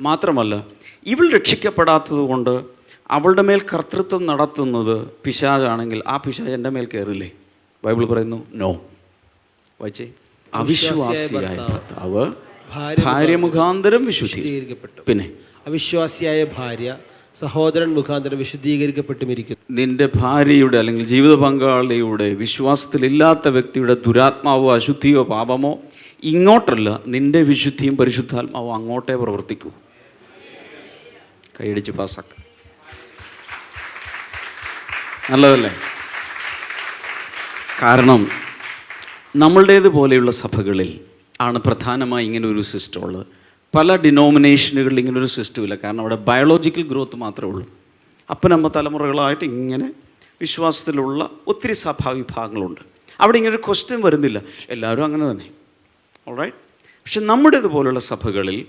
മാത്രമല്ല, ഇവൾ രക്ഷിക്കപ്പെടാത്തത് കൊണ്ട് അവളുടെ മേൽ കർത്തൃത്വം നടത്തുന്നത് പിശാചാണെങ്കിൽ ആ പിശാച് എൻ്റെ മേൽ കയറില്ലേ? ബൈബിൾ പറയുന്നു നോ. വായിച്ചേ, അവിശ്വാസിയായ ഭർത്താവ് ഭാര്യ മുഖാന്തരം വിശുദ്ധീകരിക്കപ്പെട്ടു. പിന്നെ അവിശ്വാസിയായ ഭാര്യ സഹോദരൻ മുഖാന്തരം വിശുദ്ധീകരിക്കപ്പെട്ടുമിരിക്കുന്നു. നിന്റെ ഭാര്യയുടെ അല്ലെങ്കിൽ ജീവിത പങ്കാളിയുടെ വിശ്വാസത്തിലില്ലാത്ത വ്യക്തിയുടെ ദുരാത്മാവോ അശുദ്ധിയോ പാപമോ ഇങ്ങോട്ടല്ല, നിന്റെ വിശുദ്ധിയും പരിശുദ്ധാത്മാവോ അങ്ങോട്ടേ പ്രവർത്തിക്കൂ. കൈയടിച്ച് പാസ്സാക്കുക. നല്ലതല്ലേ? കാരണം നമ്മളുടേതുപോലെയുള്ള സഭകളിൽ ആണ് പ്രധാനമായി ഇങ്ങനെ ഒരു സിസ്റ്റം ഉള്ളത്. പല ഡിനോമിനേഷനുകളിൽ ഇങ്ങനൊരു സിസ്റ്റം ഇല്ല. കാരണം അവിടെ ബയോളജിക്കൽ ഗ്രോത്ത് മാത്രമേ ഉള്ളൂ. അപ്പനമ്മ തലമുറകളായിട്ട് ഇങ്ങനെ വിശ്വാസത്തിലുള്ള ഒത്തിരി സഭാവിഭാഗങ്ങളുണ്ട്. അവിടെ ഇങ്ങനൊരു ക്വസ്റ്റ്യൻ വരുന്നില്ല, എല്ലാവരും അങ്ങനെ തന്നെ. ഓൾറൈറ്റ്. പക്ഷെ നമ്മുടേതുപോലുള്ള സഭകളിൽ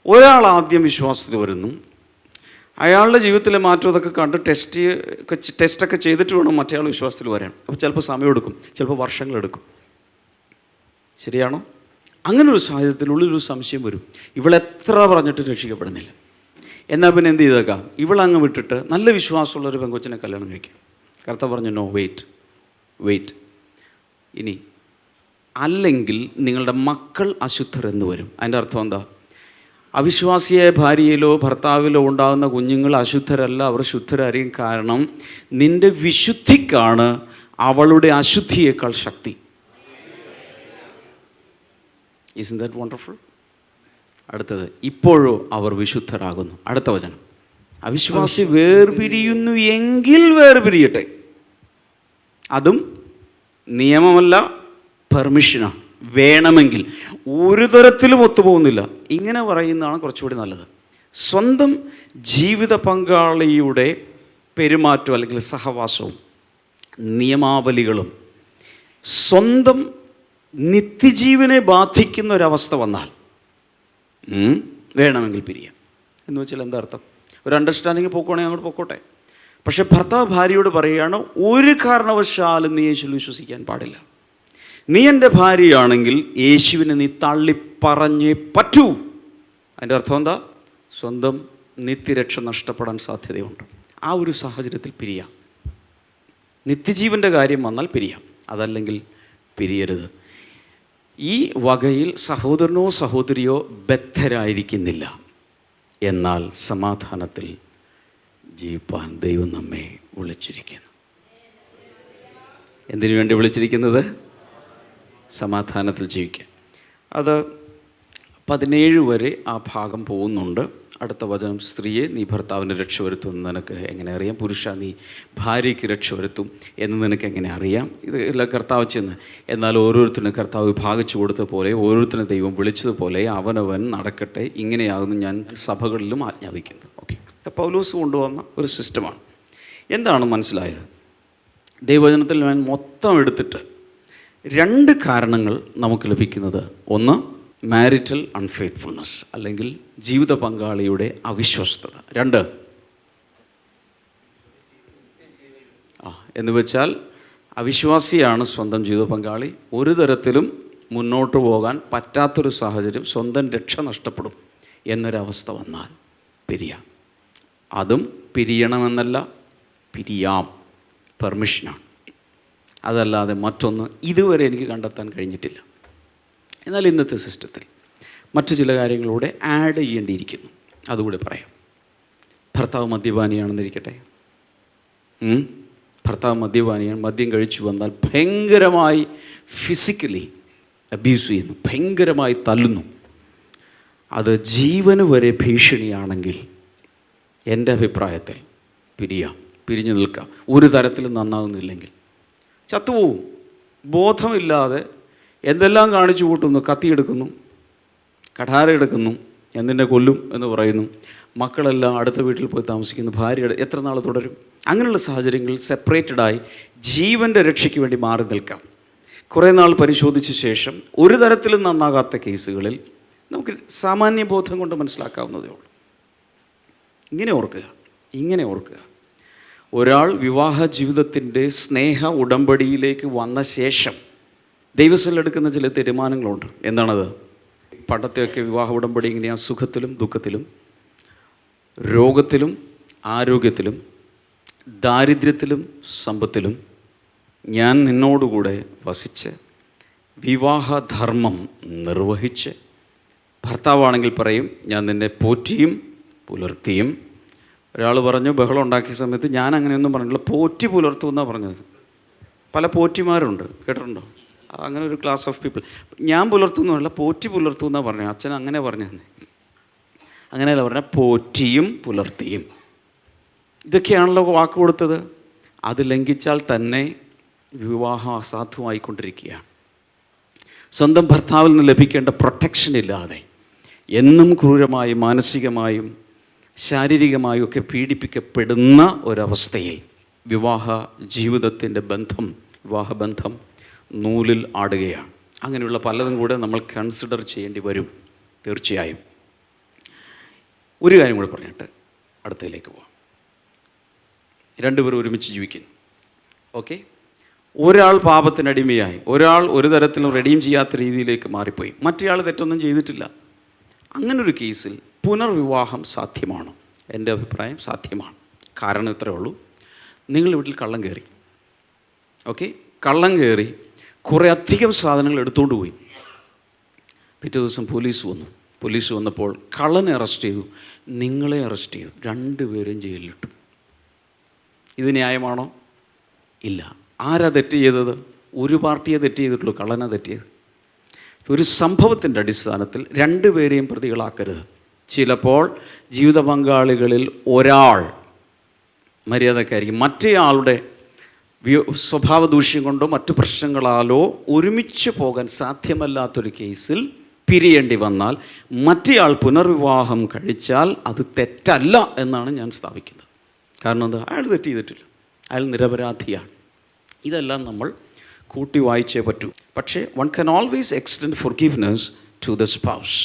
ഒരാൾ ആദ്യം വിശ്വാസത്തിൽ വരുന്നു, അയാളുടെ ജീവിതത്തിലെ മാറ്റം അതൊക്കെ കണ്ട് ടെസ്റ്റൊക്കെ ചെയ്തിട്ട് വേണം മറ്റേയാൾ വിശ്വാസത്തിൽ വരാൻ. അപ്പോൾ ചിലപ്പോൾ സമയമെടുക്കും, ചിലപ്പോൾ വർഷങ്ങളെടുക്കും. ശരിയാണോ? അങ്ങനൊരു സാഹചര്യത്തിനുള്ളിലൊരു സംശയം വരും, ഇവളെത്ര പറഞ്ഞിട്ട് രക്ഷിക്കപ്പെടുന്നില്ല. എന്നാൽ പിന്നെ എന്ത് ചെയ്തേക്കാം, ഇവളങ്ങ് വിട്ടിട്ട് നല്ല വിശ്വാസമുള്ളൊരു പെങ്കൊച്ചിനെ കല്യാണം കഴിക്കും. കർത്താവ് പറഞ്ഞു നോ, വെയിറ്റ്. ഇനി അല്ലെങ്കിൽ നിങ്ങളുടെ മക്കൾ അശുദ്ധർ എന്ന് വരും. അതിൻ്റെ അർത്ഥം എന്താ? അവിശ്വാസിയായ ഭാര്യയിലോ ഭർത്താവിലോ ഉണ്ടാകുന്ന കുഞ്ഞുങ്ങൾ അശുദ്ധരല്ല, അവർ ശുദ്ധരായിരിക്കും. കാരണം നിൻ്റെ വിശുദ്ധിക്കാണ് അവളുടെ അശുദ്ധിയേക്കാൾ ശക്തി. Isn't that wonderful? അടുത്തത്, ഇപ്പോഴോ അവർ വിശുദ്ധരാകുന്നു. അടുത്ത വചനം, അവിശ്വാസി വേർപിരിയുന്നു എങ്കിൽ വേർപിരിയട്ടെ. അതും നിയമമല്ല, പെർമിഷനാണ്. വേണമെങ്കിൽ. ഒരു തരത്തിലും ഒത്തുപോകുന്നില്ല. ഇങ്ങനെ പറയുന്നതാണ് കുറച്ചുകൂടി നല്ലത്. സ്വന്തം ജീവിത പങ്കാളിയുടെ പെരുമാറ്റം അല്ലെങ്കിൽ സഹവാസവും നിയമാവലികളും സ്വന്തം നിത്യജീവനെ ബാധിക്കുന്ന ഒരവസ്ഥ വന്നാൽ വേണമെങ്കിൽ പിരിയാം. എന്ന് വെച്ചാൽ എന്താ അർത്ഥം? ഒരു അണ്ടർസ്റ്റാൻഡിങ് പോക്കുവാണെങ്കിൽ അങ്ങോട്ട് പോക്കോട്ടെ. പക്ഷെ ഭർത്താവ് ഭാര്യയോട് പറയുകയാണ്, ഒരു കാരണവശാലും നീ യേശുവിൽ വിശ്വസിക്കാൻ പാടില്ല. നീ എൻ്റെ ഭാര്യയാണെങ്കിൽ യേശുവിനെ നീ തള്ളിപ്പറഞ്ഞേ പറ്റൂ. അതിൻ്റെ അർത്ഥം എന്താ? സ്വന്തം നിത്യരക്ഷ നഷ്ടപ്പെടാൻ സാധ്യതയുണ്ട്. ആ ഒരു സാഹചര്യത്തിൽ പിരിയാം. നിത്യജീവൻ്റെ കാര്യം വന്നാൽ പിരിയാം, അതല്ലെങ്കിൽ പിരിയരുത്. ഈ വകയിൽ സഹോദരനോ സഹോദരിയോ ബദ്ധരായിരിക്കുന്നില്ല. എന്നാൽ സമാധാനത്തിൽ ജീവിപ്പാൻ ദൈവം നമ്മെ വിളിച്ചിരിക്കുന്നു. എന്തിനു വേണ്ടി വിളിച്ചിരിക്കുന്നത്? സമാധാനത്തിൽ ജീവിക്കാൻ. അത് 17 വരെ ആ ഭാഗം പോകുന്നുണ്ട്. അടുത്ത വചനം, സ്ത്രീയെ നീ ഭർത്താവിന് രക്ഷ വരുത്തുമെന്ന് നിനക്ക് എങ്ങനെ അറിയാം? പുരുഷ നീ ഭാര്യയ്ക്ക് രക്ഷ വരുത്തും എന്ന് നിനക്ക് എങ്ങനെ അറിയാം? ഇത് എല്ലാം കർത്താവ് ചെന്ന്. എന്നാൽ ഓരോരുത്തരും കർത്താവ് വിഭാഗിച്ചു കൊടുത്ത പോലെ, ഓരോരുത്തരും ദൈവം വിളിച്ചതുപോലെ അവനവൻ നടക്കട്ടെ. ഇങ്ങനെയാകുന്നു ഞാൻ സഭകളിലും ആജ്ഞാപിക്കുന്നത്. ഓക്കെ, പൗലോസ് കൊണ്ടുവന്ന ഒരു സിസ്റ്റമാണ്. എന്താണ് മനസ്സിലായത്? ദൈവവചനത്തിൽ ഞാൻ മൊത്തം എടുത്തിട്ട് 2 കാരണങ്ങൾ നമുക്ക് ലഭിക്കുന്നത്. ഒന്ന്, മാരിറ്റൽ അൺഫെയ്ത്ത്ഫുൾനെസ് അല്ലെങ്കിൽ ജീവിത പങ്കാളിയുടെ അവിശ്വസ്തത. 2 എന്ന് വെച്ചാൽ അവിശ്വാസിയാണ് സ്വന്തം ജീവിത പങ്കാളി. ഒരു തരത്തിലും മുന്നോട്ട് പോകാൻ പറ്റാത്തൊരു സാഹചര്യം, സ്വന്തം രക്ഷ നഷ്ടപ്പെടും എന്നൊരവസ്ഥ വന്നാൽ പിരിയാം. അതും പിരിയണമെന്നല്ല, പിരിയാം, പെർമിഷനാണ്. അതല്ലാതെ മറ്റൊന്ന് ഇതുവരെ എനിക്ക് കണ്ടെത്താൻ കഴിഞ്ഞിട്ടില്ല. എന്നാൽ ഇന്നത്തെ സിസ്റ്റത്തിൽ മറ്റു ചില കാര്യങ്ങളൂടെ ആഡ് ചെയ്യേണ്ടിയിരിക്കുന്നു. അതുകൂടെ പറയാം. ഭർത്താവ് മദ്യപാനിയാണെന്നിരിക്കട്ടെ. ഭർത്താവ് മദ്യപാനിയാണ്, മദ്യം കഴിച്ചു വന്നാൽ ഭയങ്കരമായി ഫിസിക്കലി അബ്യൂസ് ചെയ്യുന്നു, ഭയങ്കരമായി തല്ലുന്നു. അത് ജീവന് വരെ ഭീഷണിയാണെങ്കിൽ എൻ്റെ അഭിപ്രായത്തിൽ പിരിയാം, പിരിഞ്ഞു നിൽക്കാം. ഒരു തരത്തിലും നന്നാകുന്നില്ലെങ്കിൽ ചത്തുപോവും. ബോധമില്ലാതെ എന്തെല്ലാം കാണിച്ചു കൂട്ടുന്നു, കത്തിയെടുക്കുന്നു, കഠാര എടുക്കുന്നു, എന്തിൻ്റെ കൊല്ലും എന്ന് പറയുന്നു. മക്കളെല്ലാം അടുത്ത വീട്ടിൽ പോയി താമസിക്കുന്നു. ഭാര്യ എത്ര നാൾ തുടരും? അങ്ങനെയുള്ള സാഹചര്യങ്ങളിൽ സെപ്പറേറ്റഡായി ജീവൻ്റെ രക്ഷയ്ക്ക് വേണ്ടി മാറി നിൽക്കാം. കുറേ നാൾ പരിശോധിച്ച ശേഷം ഒരു തരത്തിലും നന്നാകാത്ത കേസുകളിൽ നമുക്ക് സാമാന്യ ബോധം കൊണ്ട് മനസ്സിലാക്കാവുന്നതേ ഉള്ളൂ. ഇങ്ങനെ ഓർക്കുക, ഒരാൾ വിവാഹ ജീവിതത്തിൻ്റെ സ്നേഹ ഉടമ്പടിയിലേക്ക് വന്ന ശേഷം ദൈവസ്ഥലെടുക്കുന്ന ചില തീരുമാനങ്ങളുണ്ട്. എന്താണത്? പണ്ടത്തെയൊക്കെ വിവാഹ ഉടമ്പടി ഇങ്ങനെയാണ്: സുഖത്തിലും ദുഃഖത്തിലും, രോഗത്തിലും ആരോഗ്യത്തിലും, ദാരിദ്ര്യത്തിലും സമ്പത്തിലും ഞാൻ നിന്നോടുകൂടെ വസിച്ച് വിവാഹധർമ്മം നിർവഹിച്ച്, ഭർത്താവാണെങ്കിൽ പറയും ഞാൻ നിന്നെ പോറ്റിയും പുലർത്തിയും. ഒരാൾ പറഞ്ഞു ബഹളം ഉണ്ടാക്കിയ സമയത്ത് ഞാൻ അങ്ങനെയൊന്നും പറഞ്ഞില്ല, പോറ്റി പുലർത്തുമെന്നാണ് പറഞ്ഞത്. പല പോറ്റിമാരുണ്ട്, കേട്ടിട്ടുണ്ടോ? അങ്ങനെ ഒരു ക്ലാസ് ഓഫ് പീപ്പിൾ. ഞാൻ പുലർത്തുന്നതല്ല, പോറ്റി പുലർത്തുമെന്നാണ് പറഞ്ഞത്. അച്ഛൻ അങ്ങനെ പറഞ്ഞു തന്നെ. അങ്ങനെയല്ല പറഞ്ഞാൽ പോറ്റിയും പുലർത്തിയും. ഇതൊക്കെയാണല്ലോ വാക്ക് കൊടുത്തത്. അത് ലംഘിച്ചാൽ തന്നെ വിവാഹം അസാധുവായിക്കൊണ്ടിരിക്കുകയാണ്. സ്വന്തം ഭർത്താവിൽ നിന്ന് ലഭിക്കേണ്ട പ്രൊട്ടക്ഷൻ ഇല്ലാതെ എന്നും ക്രൂരമായും മാനസികമായും ശാരീരികമായും ഒക്കെ പീഡിപ്പിക്കപ്പെടുന്ന ഒരവസ്ഥയിൽ വിവാഹ ജീവിതത്തിൻ്റെ വിവാഹബന്ധം നൂലിൽ ആടുകയാണ്. അങ്ങനെയുള്ള പലതും കൂടെ നമ്മൾ കൺസിഡർ ചെയ്യേണ്ടി വരും തീർച്ചയായും. ഒരു കാര്യം കൂടെ പറഞ്ഞിട്ട് അടുത്തതിലേക്ക് പോവാം. രണ്ടുപേർ ഒരുമിച്ച് ജീവിക്കുന്നു. ഓക്കെ, ഒരാൾ പാപത്തിനടിമയായി, ഒരാൾ ഒരു തരത്തിലും റെഡീം ചെയ്യാത്ത രീതിയിലേക്ക് മാറിപ്പോയി, മറ്റേയാൾ തെറ്റൊന്നും ചെയ്തിട്ടില്ല. അങ്ങനൊരു കേസിൽ പുനർവിവാഹം സാധ്യമാണ്. എൻ്റെ അഭിപ്രായം സാധ്യമാണ്. കാരണം ഇത്രയേ ഉള്ളൂ, നിങ്ങൾ വീട്ടിൽ കള്ളം കയറി. ഓക്കെ, കള്ളം കയറി കുറേ അധികം സാധനങ്ങൾ എടുത്തുകൊണ്ട് പോയി. പിറ്റേ ദിവസം പോലീസ് വന്നപ്പോൾ കള്ളനെ അറസ്റ്റ് ചെയ്തു, നിങ്ങളെ അറസ്റ്റ് ചെയ്തു, രണ്ടുപേരെയും ജയിലിലിട്ടു. ഇത് ന്യായമാണോ? ഇല്ല. ആരാ തെറ്റ് ചെയ്തത്? ഒരു പാർട്ടിയെ തെറ്റ് ചെയ്തിട്ടുള്ളൂ, കള്ളനെ തെറ്റിയത്. ഒരു സംഭവത്തിൻ്റെ അടിസ്ഥാനത്തിൽ രണ്ടുപേരെയും പ്രതികളാക്കരുത്. ചിലപ്പോൾ ജീവിത പങ്കാളികളിൽ ഒരാൾ മര്യാദക്കായിരിക്കും, മറ്റേയാളുടെ സ്വഭാവ ദൂഷ്യം കൊണ്ടോ മറ്റു പ്രശ്നങ്ങളാലോ ഒരുമിച്ച് പോകാൻ സാധ്യമല്ലാത്തൊരു കേസിൽ പിരിയേണ്ടി വന്നാൽ മറ്റേയാൾ പുനർവിവാഹം കഴിച്ചാൽ അത് തെറ്റല്ല എന്നാണ് ഞാൻ സ്ഥാപിക്കുന്നത്. കാരണം എന്താ? അയാൾ തെറ്റ് ചെയ്തിട്ടില്ല, അയാൾ നിരപരാധിയാണ്. ഇതെല്ലാം നമ്മൾ കൂട്ടി വായിച്ചേ പറ്റൂ. പക്ഷേ one can always extend forgiveness to the spouse.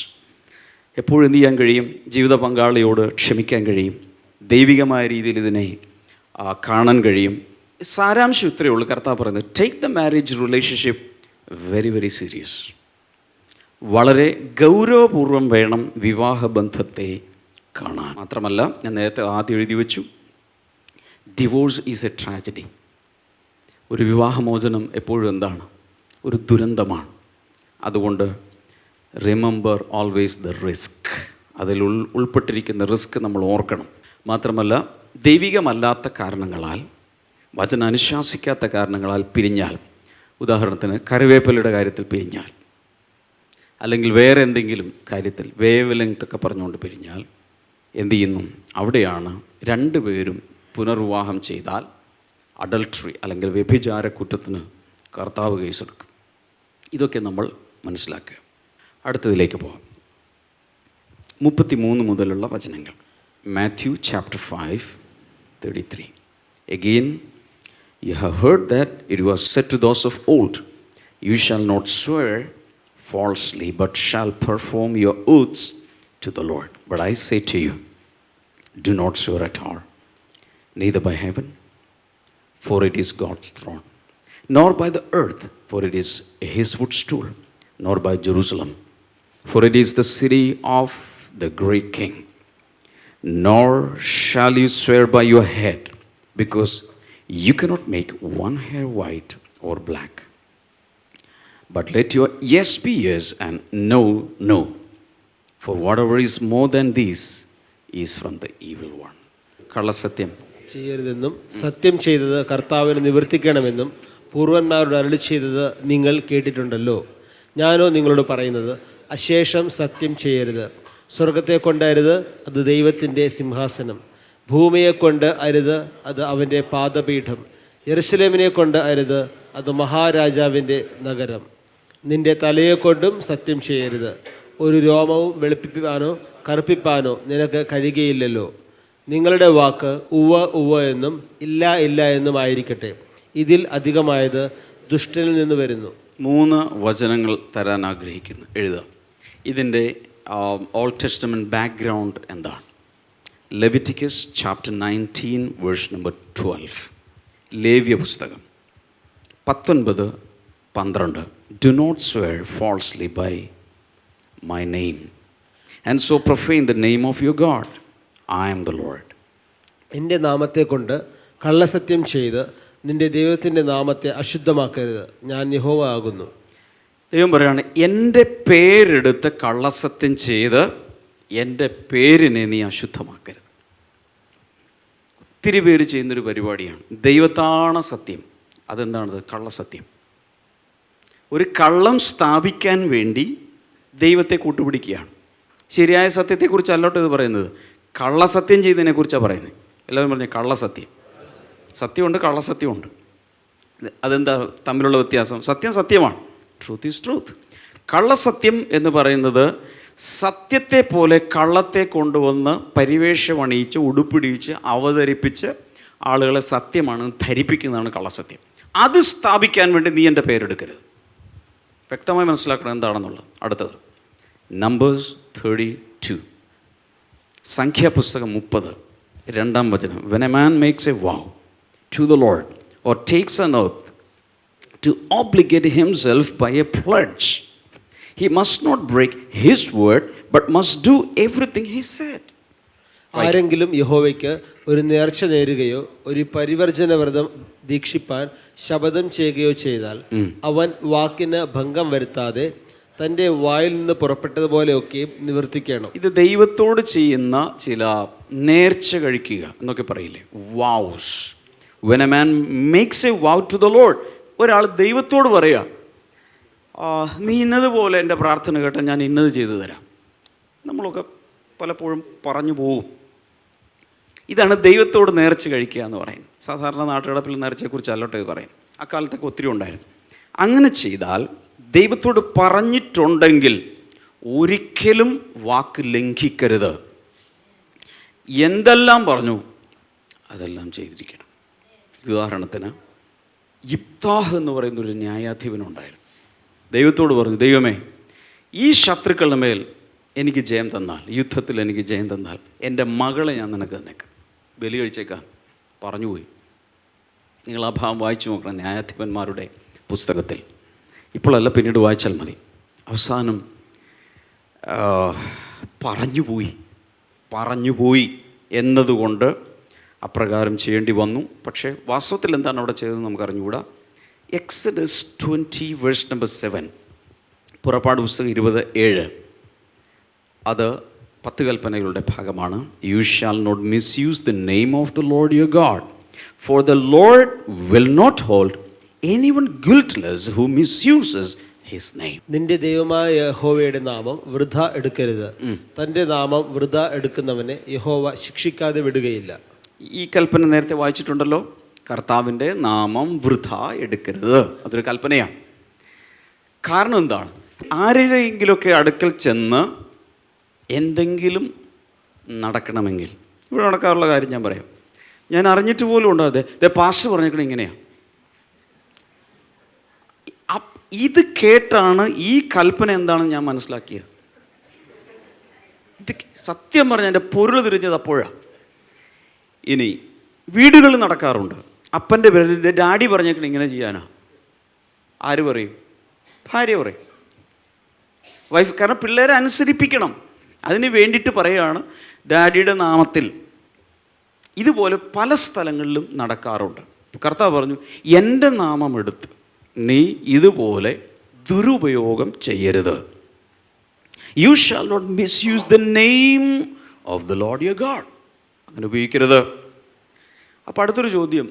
എപ്പോഴും എന്ത് ചെയ്യാൻ കഴിയും? ജീവിത പങ്കാളിയോട് ക്ഷമിക്കാൻ കഴിയും. ദൈവികമായ രീതിയിൽ ഇതിനെ കാണാൻ കഴിയും. സാരാംശം ഇത്രയേ ഉള്ളൂ. കർത്താവ് പറയുന്നത്, take the marriage relationship very very serious. വളരെ ഗൗരവപൂർവം വേണം വിവാഹബന്ധത്തെ കാണാൻ. മാത്രമല്ല, ഞാൻ നേരത്തെ ആദ്യം എഴുതി വെച്ചു, ഡിവോഴ്സ് ഈസ് എ ട്രാജഡി. ഒരു വിവാഹമോചനം എപ്പോഴും എന്താണ്? ഒരു ദുരന്തമാണ്. അതുകൊണ്ട് റിമെമ്പർ ഓൾവേസ് ദ റിസ്ക്. അതിൽ ഉൾപ്പെട്ടിരിക്കുന്ന റിസ്ക് നമ്മൾ ഓർക്കണം. മാത്രമല്ല, ദൈവികമല്ലാത്ത കാരണങ്ങളാൽ, വചനം അനുശാസിക്കാത്ത കാരണങ്ങളാൽ പിരിഞ്ഞാൽ, ഉദാഹരണത്തിന് കറിവേപ്പിലയുടെ കാര്യത്തിൽ പിരിഞ്ഞാൽ, അല്ലെങ്കിൽ വേറെ എന്തെങ്കിലും കാര്യത്തിൽ വേവ് ലെങ്ത് ഒക്കെ പറഞ്ഞുകൊണ്ട് പിരിഞ്ഞാൽ എന്തു ചെയ്യുന്നു? അവിടെയാണ് രണ്ടുപേരും പുനർവിവാഹം ചെയ്താൽ അഡൾട്ടറി അല്ലെങ്കിൽ വ്യഭിചാര കുറ്റത്തിന് കർത്താവ് കേസെടുക്കും. ഇതൊക്കെ നമ്മൾ മനസ്സിലാക്കുക. അടുത്തതിലേക്ക് പോകാം. 33 മുതലുള്ള വചനങ്ങൾ. Matthew chapter 5:33. Again, you have heard that it was said to those of old, you shall not swear falsely, but shall perform your oaths to the Lord. But I say to you, do not swear at all, neither by heaven, for it is God's throne, nor by the earth, for it is his footstool, nor by Jerusalem, for it is the city of the great King. Nor shall you swear by your head, because you cannot make one hair white or black. But let your yes be yes and no, no. For whatever is more than this is from the evil one. കള്ളസത്യം ചെയ്യരുതെന്നും സത്യം ചെയ്തത് കർത്താവിന് നിവർത്തിക്കണമെന്നും പൂർവന്മാരോട് അരുളി ചെയ്തത് നിങ്ങൾ കേട്ടിട്ടുണ്ടല്ലോ. ഞാനോ നിങ്ങളോട് പറയുന്നത്, അശേഷം സത്യം ചെയ്യരുത്. സ്വർഗത്തെ കൊണ്ടരുത്, അത് ദൈവത്തിൻ്റെ സിംഹാസനം. ഭൂമിയെ കൊണ്ട് അരുത്, അത് അവൻ്റെ പാദപീഠം. യെരുശലേമിനെ കൊണ്ട് അരുത്, അത് മഹാരാജാവിൻ്റെ നഗരം. നിന്റെ തലയെക്കൊണ്ടും സത്യം ചെയ്യരുത്. ഒരു രോമവും വെളുപ്പിപ്പാനോ കറുപ്പിപ്പാനോ നിനക്ക് കഴിയുകയില്ലല്ലോ. നിങ്ങളുടെ വാക്ക് ഉവ്വ ഉവ്വ എന്നും ഇല്ല ഇല്ല എന്നും ആയിരിക്കട്ടെ. ഇതിൽ അധികമായത് ദുഷ്ടനിൽ നിന്ന് വരുന്നു. 3 വചനങ്ങൾ തരാൻ ആഗ്രഹിക്കുന്നു. എഴുതാം. ഇതിൻ്റെ ഓൾഡ് ടെസ്റ്റമെൻറ്റ് ബാക്ക്ഗ്രൗണ്ട് എന്താണ്? Leviticus chapter 19 verse number 12. ലേവ്യ പുസ്തകം 19:12. Do not swear falsely by my name, and so profane the name of your God. I am the Lord. എൻ്റെ നാമത്തെ കൊണ്ട് കള്ളസത്യം ചെയ്ത് നിന്റെ ദൈവത്തിൻ്റെ നാമത്തെ അശുദ്ധമാക്കരുത്. ഞാൻ യഹോവ ആകുന്നു. ദൈവം പറയുകയാണ്, എൻ്റെ പേരെടുത്ത് കള്ളസത്യം ചെയ്ത് എൻ്റെ പേരിനെ നീ അശുദ്ധമാക്കരുത്. ഒത്തിരി പേര് ചെയ്യുന്നൊരു പരിപാടിയാണ്. ദൈവത്താണ് സത്യം. അതെന്താണത്? കള്ളസത്യം. ഒരു കള്ളം സ്ഥാപിക്കാൻ വേണ്ടി ദൈവത്തെ കൂട്ടുപിടിക്കുകയാണ്. ശരിയായ സത്യത്തെക്കുറിച്ചല്ലോട്ട് ഇത് പറയുന്നത്, കള്ളസത്യം ചെയ്തതിനെക്കുറിച്ചാണ് പറയുന്നത്. എല്ലാവരും പറഞ്ഞു കള്ളസത്യം. സത്യമുണ്ട്, കള്ളസത്യമുണ്ട്. അതെന്താ തമ്മിലുള്ള വ്യത്യാസം? സത്യം സത്യമാണ്, ട്രൂത്ത് ഈസ് ട്രൂത്ത്. കള്ളസത്യം എന്ന് പറയുന്നത് സത്യത്തെ പോലെ കള്ളത്തെ കൊണ്ടുവന്ന് പരിവേഷമണിയിച്ച് ഉടുപ്പിടിച്ച് അവതരിപ്പിച്ച് ആളുകളെ സത്യമാണ് ധരിപ്പിക്കുന്നതാണ് കള്ളസത്യം. അത് സ്ഥാപിക്കാൻ വേണ്ടി നീ എൻ്റെ പേരെടുക്കരുത്. വ്യക്തമായി മനസ്സിലാക്കണം എന്താണെന്നുള്ളത്. അടുത്തത് നമ്പേഴ്സ് 32, സംഖ്യാപുസ്തകം 30, 2-ാം വചനം. When a man makes a vow to the Lord or takes an oath to obligate himself by a pledge, he must not break his word but must do everything he said. ആരെങ്കിലും യഹോവയ്ക്ക് ഒരു നേർച്ച നേരുകയോ ഒരു പരിവർജന വ്രതം ദീക്ഷിപ്പാൻ ശപഥം ചെയ്യുകയോ ചെയ്താൽ അവൻ വാക്കിന് ഭംഗം വരുത്താതെ തൻ്റെ വായിൽ നിന്ന് പുറപ്പെട്ടതുപോലെയൊക്കെയും നിവർത്തിക്കണം. ഇത് ദൈവത്തോട് ചെയ്യുന്ന ചില നേർച്ച കഴിക്കുക എന്നൊക്കെ പറയില്ലേ, വൗസ്. When a man makes a vow to the Lord, ഒരാൾ ദൈവത്തോട് പറയുക, നീ ഇന്നതുപോലെ എൻ്റെ പ്രാർത്ഥന കേട്ടാൽ ഞാൻ ഇന്നത് ചെയ്തു തരാം. നമ്മളൊക്കെ പലപ്പോഴും പറഞ്ഞു പോവും. ഇതാണ് ദൈവത്തോട് നേർച്ച കഴിക്കുക എന്ന് പറയുന്നത്. സാധാരണ നാട്ടുകിടപ്പിൽ നേർച്ചയെക്കുറിച്ച് അല്ലോട്ട് ഇത് പറയും. അക്കാലത്തൊക്കെ ഒത്തിരി ഉണ്ടായിരുന്നു. അങ്ങനെ ചെയ്താൽ ദൈവത്തോട് പറഞ്ഞിട്ടുണ്ടെങ്കിൽ ഒരിക്കലും വാക്ക് ലംഘിക്കരുത്. എന്തെല്ലാം പറഞ്ഞു അതെല്ലാം ചെയ്തിരിക്കണം. ഉദാഹരണത്തിന് യിപ്താഹ് എന്ന് പറയുന്നൊരു ന്യായാധിപനുണ്ടായിരുന്നു. ദൈവത്തോട് പറഞ്ഞു, ദൈവമേ, ഈ ശത്രുക്കളുടെ മേൽ എനിക്ക് ജയം തന്നാൽ, യുദ്ധത്തിൽ എനിക്ക് ജയം തന്നാൽ എൻ്റെ മകളെ ഞാൻ നിനക്ക് തന്നേക്കാം, ബലി കഴിച്ചേക്കാൻ പറഞ്ഞുപോയി. നിങ്ങൾ ആ ഭാഗം വായിച്ചു നോക്കണം ന്യായാധിപന്മാരുടെ പുസ്തകത്തിൽ. ഇപ്പോഴല്ല, പിന്നീട് വായിച്ചാൽ മതി. അവസാനം പറഞ്ഞുപോയി എന്നതുകൊണ്ട് അപ്രകാരം ചെയ്യേണ്ടി വന്നു. പക്ഷേ വാസ്തവത്തിൽ എന്താണ് അവിടെ ചെയ്തതെന്ന് നമുക്ക് അറിഞ്ഞുകൂടാ. എക്സഡസ് 20 വേഴ്സ് നമ്പർ 7, പുറപ്പാട് പുസ്തകം 27, അത് 10 കൽപ്പനകളുടെ ഭാഗമാണ്. You shall not misuse the name of the Lord your God, for the Lord will not hold anyone guiltless who misuses his name. നിന്റെ ദൈവമായ യഹോവയുടെ നാമം വൃഥ എടുക്കരുത്. തൻ്റെ നാമം വൃഥ എടുക്കുന്നവനെ യഹോവ ശിക്ഷിക്കാതെ വിടുകയില്ല. ഈ കൽപ്പന നേരത്തെ വായിച്ചിട്ടുണ്ടല്ലോ. കർത്താവിൻ്റെ നാമം വൃഥ എടുക്കരുത്, അതൊരു കൽപ്പനയാണ്. കാരണം എന്താണ്? ആരെങ്കിലുമൊക്കെ അടുക്കൽ ചെന്ന് എന്തെങ്കിലും നടക്കണമെങ്കിൽ, ഇവിടെ നടക്കാറുള്ള കാര്യം ഞാൻ പറയാം. ഞാൻ അറിഞ്ഞിട്ട് പോലും ഉണ്ടാതെ പാസ്റ്റർ പറഞ്ഞേക്കണം ഇങ്ങനെയാണ്. ഇത് കേട്ടാണ് ഈ കൽപ്പന എന്താണെന്ന് ഞാൻ മനസ്സിലാക്കിയത്. ഇത് സത്യം പറഞ്ഞാൽ എൻ്റെ പൊരുൾ തിരിഞ്ഞത് അപ്പോഴാണ്. ഇനി വീടുകളിൽ നടക്കാറുണ്ട്. അപ്പൻ്റെ പേര് ഡാഡി പറഞ്ഞേക്കണം ഇങ്ങനെ ചെയ്യാനാ. ആര് പറയും? ഭാര്യ പറയും, വൈഫ്. കാരണം പിള്ളേരെ അനുസരിപ്പിക്കണം. അതിന് വേണ്ടിയിട്ട് പറയുകയാണ് ഡാഡിയുടെ നാമത്തിൽ. ഇതുപോലെ പല സ്ഥലങ്ങളിലും നടക്കാറുണ്ട്. കർത്താവ് പറഞ്ഞു, എൻ്റെ നാമം എടുത്ത് നീ ഇതുപോലെ ദുരുപയോഗം ചെയ്യരുത്. You shall not misuse the name of the Lord your God. അങ്ങനെ ഉപയോഗിക്കരുത്. അപ്പോൾ അടുത്തൊരു ചോദ്യം.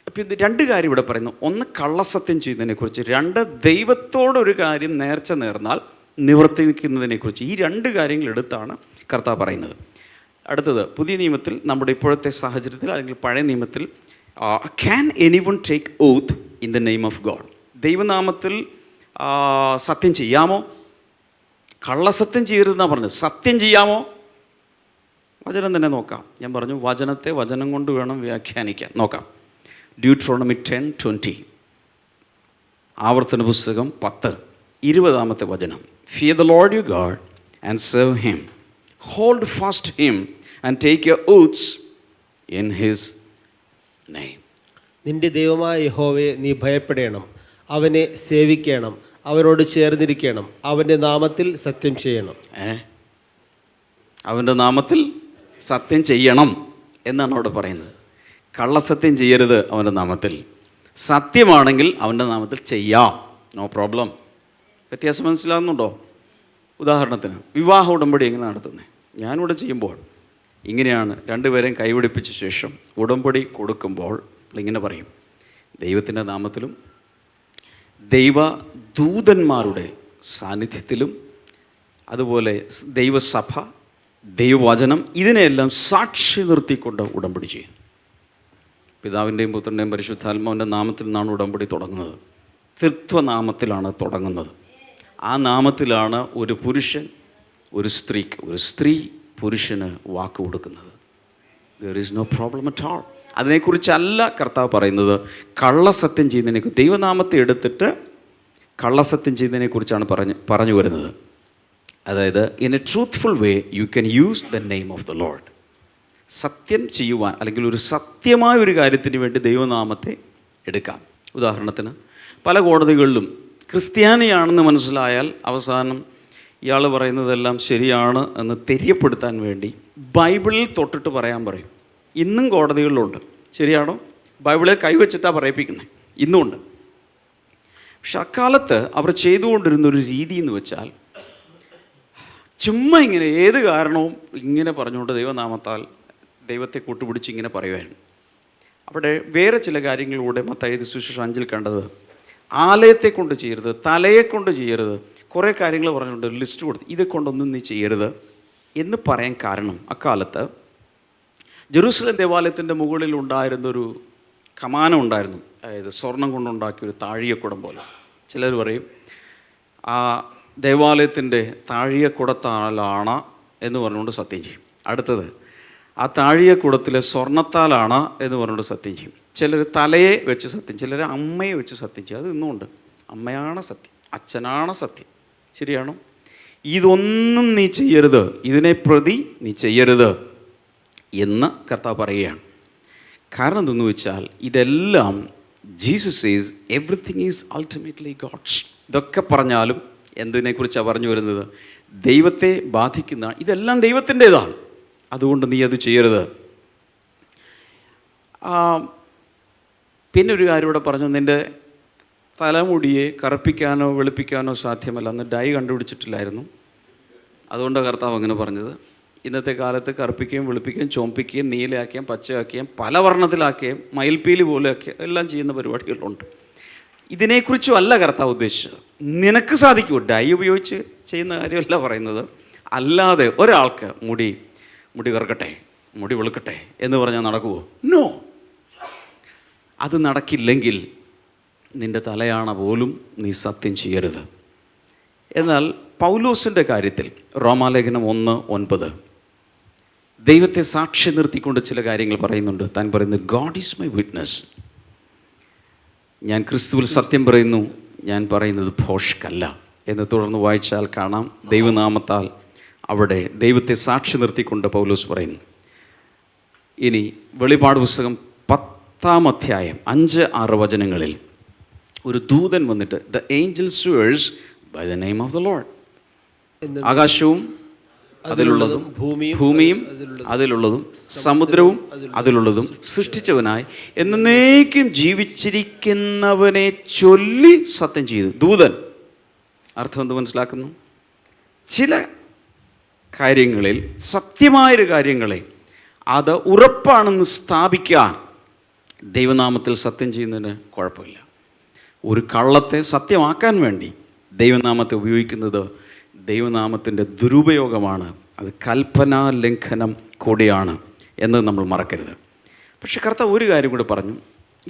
അപ്പോൾ ഇത് 2 കാര്യം ഇവിടെ പറയുന്നു. ഒന്ന്, കള്ളസത്യം ചെയ്യുന്നതിനെക്കുറിച്ച്. 2, ദൈവത്തോടൊരു കാര്യം നേർച്ച നേർന്നാൽ നിവർത്തിക്കുന്നതിനെക്കുറിച്ച്. ഈ 2 കാര്യങ്ങൾ എടുത്താണ് കർത്താവ് പറയുന്നത്. അടുത്തത്, പുതിയ നിയമത്തിൽ, നമ്മുടെ ഇപ്പോഴത്തെ സാഹചര്യത്തിൽ അല്ലെങ്കിൽ പഴയ നിയമത്തിൽ, can anyone take oath in the name of God? ദൈവനാമത്തിൽ സത്യം ചെയ്യാമോ? കള്ളസത്യം ചെയ്യരുതെന്നാണ് പറഞ്ഞത്. സത്യം ചെയ്യാമോ? വചനം തന്നെ നോക്കാം. ഞാൻ പറഞ്ഞു വചനത്തെ വചനം കൊണ്ട് വേണം വ്യാഖ്യാനിക്കാൻ. നോക്കാം. ഡ്യൂട്രോണമി 10:20, ആവർത്തന പുസ്തകം 10, 20-ാമത്തെ വചനം. Fear the Lord your God and serve him. Hold fast to him and take your oaths in his name. നിന്റെ ദൈവമായ യഹോവയെ നീ ഭയപ്പെടണം, അവനെ സേവിക്കണം, അവനോട് ചേർന്നിരിക്കണം, അവൻ്റെ നാമത്തിൽ സത്യം ചെയ്യണം. അവൻ്റെ നാമത്തിൽ സത്യം ചെയ്യണം എന്നാണ് അവിടെ പറയുന്നത്. കള്ളസത്യം ചെയ്യരുത് അവൻ്റെ നാമത്തിൽ. സത്യമാണെങ്കിൽ അവൻ്റെ നാമത്തിൽ ചെയ്യാം, നോ പ്രോബ്ലം. വ്യത്യാസം മനസ്സിലാകുന്നുണ്ടോ? ഉദാഹരണത്തിന് വിവാഹ ഉടമ്പടി എങ്ങനെ നടത്തുന്നത്? ഞാനിവിടെ ചെയ്യുമ്പോൾ ഇങ്ങനെയാണ്. 2 പേരെയും കൈപിടിപ്പിച്ച ശേഷം ഉടമ്പടി കൊടുക്കുമ്പോൾ ഇങ്ങനെ പറയും, ദൈവത്തിൻ്റെ നാമത്തിലും ദൈവദൂതന്മാരുടെ സാന്നിധ്യത്തിലും അതുപോലെ ദൈവസഭ, ദൈവവചനം, ഇതിനെയെല്ലാം സാക്ഷി നിർത്തിക്കൊണ്ട് ഉടമ്പടി ചെയ്യും. പിതാവിൻ്റെയും പുത്രൻ്റെയും പരിശുദ്ധാത്മാവിൻ്റെ നാമത്തിൽ നിന്നാണ് ഉടമ്പടി തുടങ്ങുന്നത്. ത്രിത്വനാമത്തിലാണ് തുടങ്ങുന്നത്. ആ നാമത്തിലാണ് ഒരു പുരുഷൻ ഒരു സ്ത്രീക്ക്, ഒരു സ്ത്രീ പുരുഷന് വാക്ക് കൊടുക്കുന്നത്. There is no problem at all. അതിനെക്കുറിച്ചല്ല കർത്താവ് പറയുന്നത്. കള്ളസത്യം ചെയ്യുന്നതിനെക്കുറിച്ച്, ദൈവനാമത്തെ എടുത്തിട്ട് കള്ളസത്യം ചെയ്യുന്നതിനെക്കുറിച്ചാണ് പറഞ്ഞു വരുന്നത്. അതായത് in A truthful way you can use the name of the Lord. സത്യം ചെയ്യുവാൻ, അല്ലെങ്കിൽ ഒരു സത്യമായ ഒരു കാര്യത്തിന് വേണ്ടി ദൈവനാമത്തെ എടുക്കാം. ഉദാഹരണത്തിന് പല കോടതികളിലും ക്രിസ്ത്യാനിയാണെന്ന് മനസ്സിലായാൽ അവസാനം ഇയാൾ പറയുന്നതെല്ലാം ശരിയാണ് എന്ന് തെര്യപ്പെടുത്താൻ വേണ്ടി ബൈബിളിൽ തൊട്ടിട്ട് പറയാൻ പറയും. ഇന്നും കോടതികളിലുണ്ട്. ശരിയാണോ? ബൈബിളിൽ കൈവച്ചിട്ടാണ് പറയിപ്പിക്കുന്നത്. ഇന്നുമുണ്ട്. പക്ഷെ അക്കാലത്ത് അവർ ചെയ്തുകൊണ്ടിരുന്നൊരു രീതി എന്ന് വെച്ചാൽ ചുമ്മാ ഇങ്ങനെ ഏത് കാരണവും ഇങ്ങനെ പറഞ്ഞുകൊണ്ട് ദൈവനാമത്താൽ ദൈവത്തെ കൂട്ടുപിടിച്ച് ഇങ്ങനെ പറയുമായിരുന്നു. അവിടെ വേറെ ചില കാര്യങ്ങളിലൂടെ മത്തായി സുവിശേഷം 5 കണ്ടത്, ആലയത്തെ കൊണ്ട് ചെയ്യരുത്, തലയെ കൊണ്ട് ചെയ്യരുത്, കുറേ കാര്യങ്ങൾ പറഞ്ഞുകൊണ്ട് ലിസ്റ്റ് കൊടുത്ത് ഇതെ കൊണ്ടൊന്നും നീ ചെയ്യരുത് എന്ന് പറയാൻ കാരണം, അക്കാലത്ത് ജെറൂസലേം ദേവാലയത്തിൻ്റെ മുകളിൽ ഉണ്ടായിരുന്നൊരു കമാനം ഉണ്ടായിരുന്നു. അതായത് സ്വർണം കൊണ്ടുണ്ടാക്കിയൊരു താഴികക്കുടം പോലെ. ചിലർ പറയും ആ ദേവാലയത്തിൻ്റെ താഴികക്കുടത്താലാണ് എന്ന് പറഞ്ഞുകൊണ്ട് സത്യം ചെയ്യും. അടുത്തത് ആ താഴികക്കുടത്തിലെ സ്വർണ്ണത്താലാണ് എന്ന് പറഞ്ഞുകൊണ്ട് സത്യം ചെയ്യും. ചിലർ തലയെ വെച്ച് സത്യം, ചിലർ അമ്മയെ വെച്ച് സത്യം ചെയ്യും. അത് ഇന്നുമുണ്ട്. അമ്മയാണ് സത്യം, അച്ഛനാണ് സത്യം. ശരിയാണോ? ഇതൊന്നും നീ ചെയ്യരുത്, ഇതിനെ പ്രതി നീ ചെയ്യരുത് എന്ന് കർത്താവ് പറയുകയാണ്. കാരണം എന്തെന്ന് വെച്ചാൽ ഇതെല്ലാം Jesus is everything is ultimately God's. ഇതൊക്കെ പറഞ്ഞാലും എന്തിനെക്കുറിച്ചാണ് പറഞ്ഞു വരുന്നത്? ദൈവത്തെ ബാധിക്കുന്ന ഇതെല്ലാം ദൈവത്തിൻ്റേതാണ്. അതുകൊണ്ട് നീ അത് ചെയ്യരുത്. പിന്നെ ഒരു കാര്യം ഇവിടെ പറഞ്ഞു, നിൻ്റെ തലമുടിയെ കറുപ്പിക്കാനോ വെളുപ്പിക്കാനോ സാധ്യമല്ല. അന്ന് ഡൈ കണ്ടുപിടിച്ചിട്ടില്ലായിരുന്നു. അതുകൊണ്ടാണ് കർത്താവ് അങ്ങനെ പറഞ്ഞത്. ഇന്നത്തെ കാലത്ത് കറുപ്പിക്കുകയും വെളുപ്പിക്കുകയും ചോമ്പിക്കുകയും നീലയാക്കുകയും പച്ചയാക്കുകയും പല വർണ്ണത്തിലാക്കുകയും മയിൽപ്പീലി പോലെയൊക്കെ എല്ലാം ചെയ്യുന്ന പരിപാടികളുണ്ട്. ഇതിനെക്കുറിച്ചും അല്ല കർത്താവ് ഉദ്ദേശിച്ചത്. നിനക്ക് സാധിക്കുമോ? ഡൈ ഉപയോഗിച്ച് ചെയ്യുന്ന കാര്യമല്ല പറയുന്നത്. അല്ലാതെ ഒരാൾക്ക് മുടി കറുക്കട്ടെ, മുടി വെളുക്കട്ടെ എന്ന് പറഞ്ഞാൽ നടക്കുമോ? നോ. അത് നടക്കില്ലെങ്കിൽ നിൻ്റെ തലയാണ പോലും നീ സത്യം ചെയ്യരുത്. എന്നാൽ പൗലോസിൻ്റെ കാര്യത്തിൽ റോമാലേഖനം 1:9 ദൈവത്തെ സാക്ഷി നിർത്തിക്കൊണ്ട് ചില കാര്യങ്ങൾ പറയുന്നുണ്ട്. താൻ പറയുന്നത്, ഗോഡ് ഈസ് മൈ വിറ്റ്നസ്. ഞാൻ ക്രിസ്തുവിൽ സത്യം പറയുന്നു, ഞാൻ പറയുന്നത് ഭോഷ്കല്ല എന്ന് തുടർന്ന് വായിച്ചാൽ കാണാം. ദൈവനാമത്താൽ അവിടെ ദൈവത്തെ സാക്ഷി നിർത്തിക്കൊണ്ട് പൗലോസ് പറയുന്നു. ഇനി വെളിപാട് പുസ്തകം 10-ാം അധ്യായം 5-6 വചനങ്ങളിൽ ഒരു ദൂതൻ വന്നിട്ട്, the angel swears by the name of the Lord. ആകാശവും അതിലുള്ളതും ഭൂമിയും അതിലുള്ളതും സമുദ്രവും അതിലുള്ളതും സൃഷ്ടിച്ചവനായി എന്നേക്കും ജീവിച്ചിരിക്കുന്നവനെ ചൊല്ലി സത്യം ചെയ്തു. ദൂതൻ അർത്ഥം എന്ത് മനസ്സിലാക്കുന്നു? ചില കാര്യങ്ങളിൽ, സത്യമായൊരു കാര്യങ്ങളെ അത് ഉറപ്പാണെന്ന് സ്ഥാപിക്കാൻ ദൈവനാമത്തിൽ സത്യം ചെയ്യുന്നതിന് കുഴപ്പമില്ല. ഒരു കള്ളത്തെ സത്യമാക്കാൻ വേണ്ടി ദൈവനാമത്തെ ഉപയോഗിക്കുന്നത് ദൈവനാമത്തിൻ്റെ ദുരുപയോഗമാണ്. അത് കൽപ്പനാ ലംഘനം കൂടിയാണ് എന്ന് നമ്മൾ മറക്കരുത്. പക്ഷെ കർത്താവ് ഒരു കാര്യം കൂടെ പറഞ്ഞു,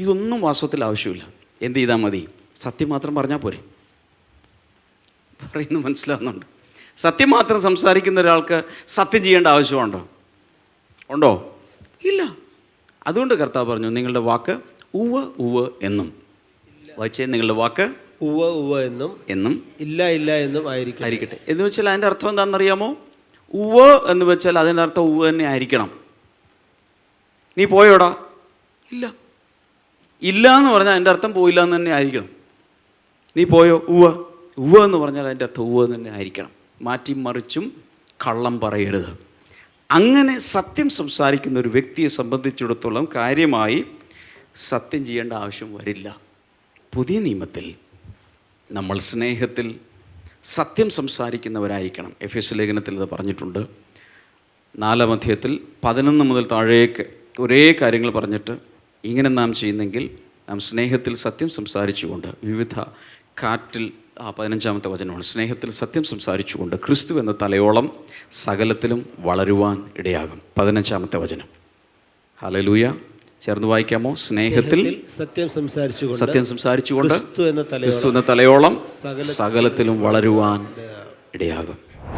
ഇതൊന്നും വാസ്തവത്തിൽ ആവശ്യമില്ല. എന്ത് ചെയ്താൽ മതി? സത്യം മാത്രം പറഞ്ഞാൽ പോരെ. പറയുന്നത് മനസ്സിലാകുന്നുണ്ട്? സത്യം മാത്രം സംസാരിക്കുന്ന ഒരാൾക്ക് സത്യം ചെയ്യേണ്ട ആവശ്യമുണ്ടോ? ഉണ്ടോ? ഇല്ല. അതുകൊണ്ട് കർത്താവ് പറഞ്ഞു, നിങ്ങളുടെ വാക്ക് ഉവ്വ് ഉവ്വ് എന്നും. വായിച്ചേ, നിങ്ങളുടെ വാക്ക് ഉവ്വ് ഉവ്വ് എന്നും ഇല്ല ഇല്ല എന്നും ആയിരിക്കട്ടെ. എന്ന് വെച്ചാൽ അതിൻ്റെ അർത്ഥം എന്താണെന്നറിയാമോ? ഉവ്വ് എന്ന് വെച്ചാൽ അതിൻ്റെ അർത്ഥം ഉവ്വ് തന്നെ ആയിരിക്കണം. നീ പോയോടാ? ഇല്ല. ഇല്ല എന്ന് പറഞ്ഞാൽ അതിൻ്റെ അർത്ഥം പോയില്ല എന്ന് തന്നെ ആയിരിക്കണം. നീ പോയോ? ഉവ്വ്. ഉവ്വ് എന്ന് പറഞ്ഞാൽ അതിൻ്റെ അർത്ഥം ഉവ്വ് തന്നെ ആയിരിക്കണം. മാറ്റി മറിച്ചും കള്ളം പറയരുത്. അങ്ങനെ സത്യം സംസാരിക്കുന്ന ഒരു വ്യക്തിയെ സംബന്ധിച്ചിടത്തോളം കാര്യമായി സത്യം ചെയ്യേണ്ട ആവശ്യം വരില്ല. പുതിയ നിയമത്തിൽ നമ്മൾ സ്നേഹത്തിൽ സത്യം സംസാരിക്കുന്നവരായിരിക്കണം. എഫേസ്യ ലേഖനത്തിൽ ഇത് പറഞ്ഞിട്ടുണ്ട്. 4-ാം അധ്യായത്തിൽ 11 മുതൽ താഴേക്ക് ഒരേ കാര്യങ്ങൾ പറഞ്ഞിട്ട്, ഇങ്ങനെ നാം ചെയ്യുന്നെങ്കിൽ നാം സ്നേഹത്തിൽ സത്യം സംസാരിച്ചുകൊണ്ട് വിവിധ കാറ്റിൽ 15-ാമത്തെ വചനമാണ്. സ്നേഹത്തിൽ സത്യം സംസാരിച്ചുകൊണ്ട് ക്രിസ്തു എന്ന തലയോളം സകലത്തിലും വളരുവാൻ ഇടയാകും. 15-ാമത്തെ വചനം. ഹല്ലേലൂയ. ചേർന്ന് വായിക്കാമോ? സ്നേഹത്തിൽ സത്യം സംസാരിച്ചുകൊണ്ട് ക്രിസ്തു എന്ന എന്ന തലയോളം സകലത്തിലും വളരുവാൻ ഇടയാകും.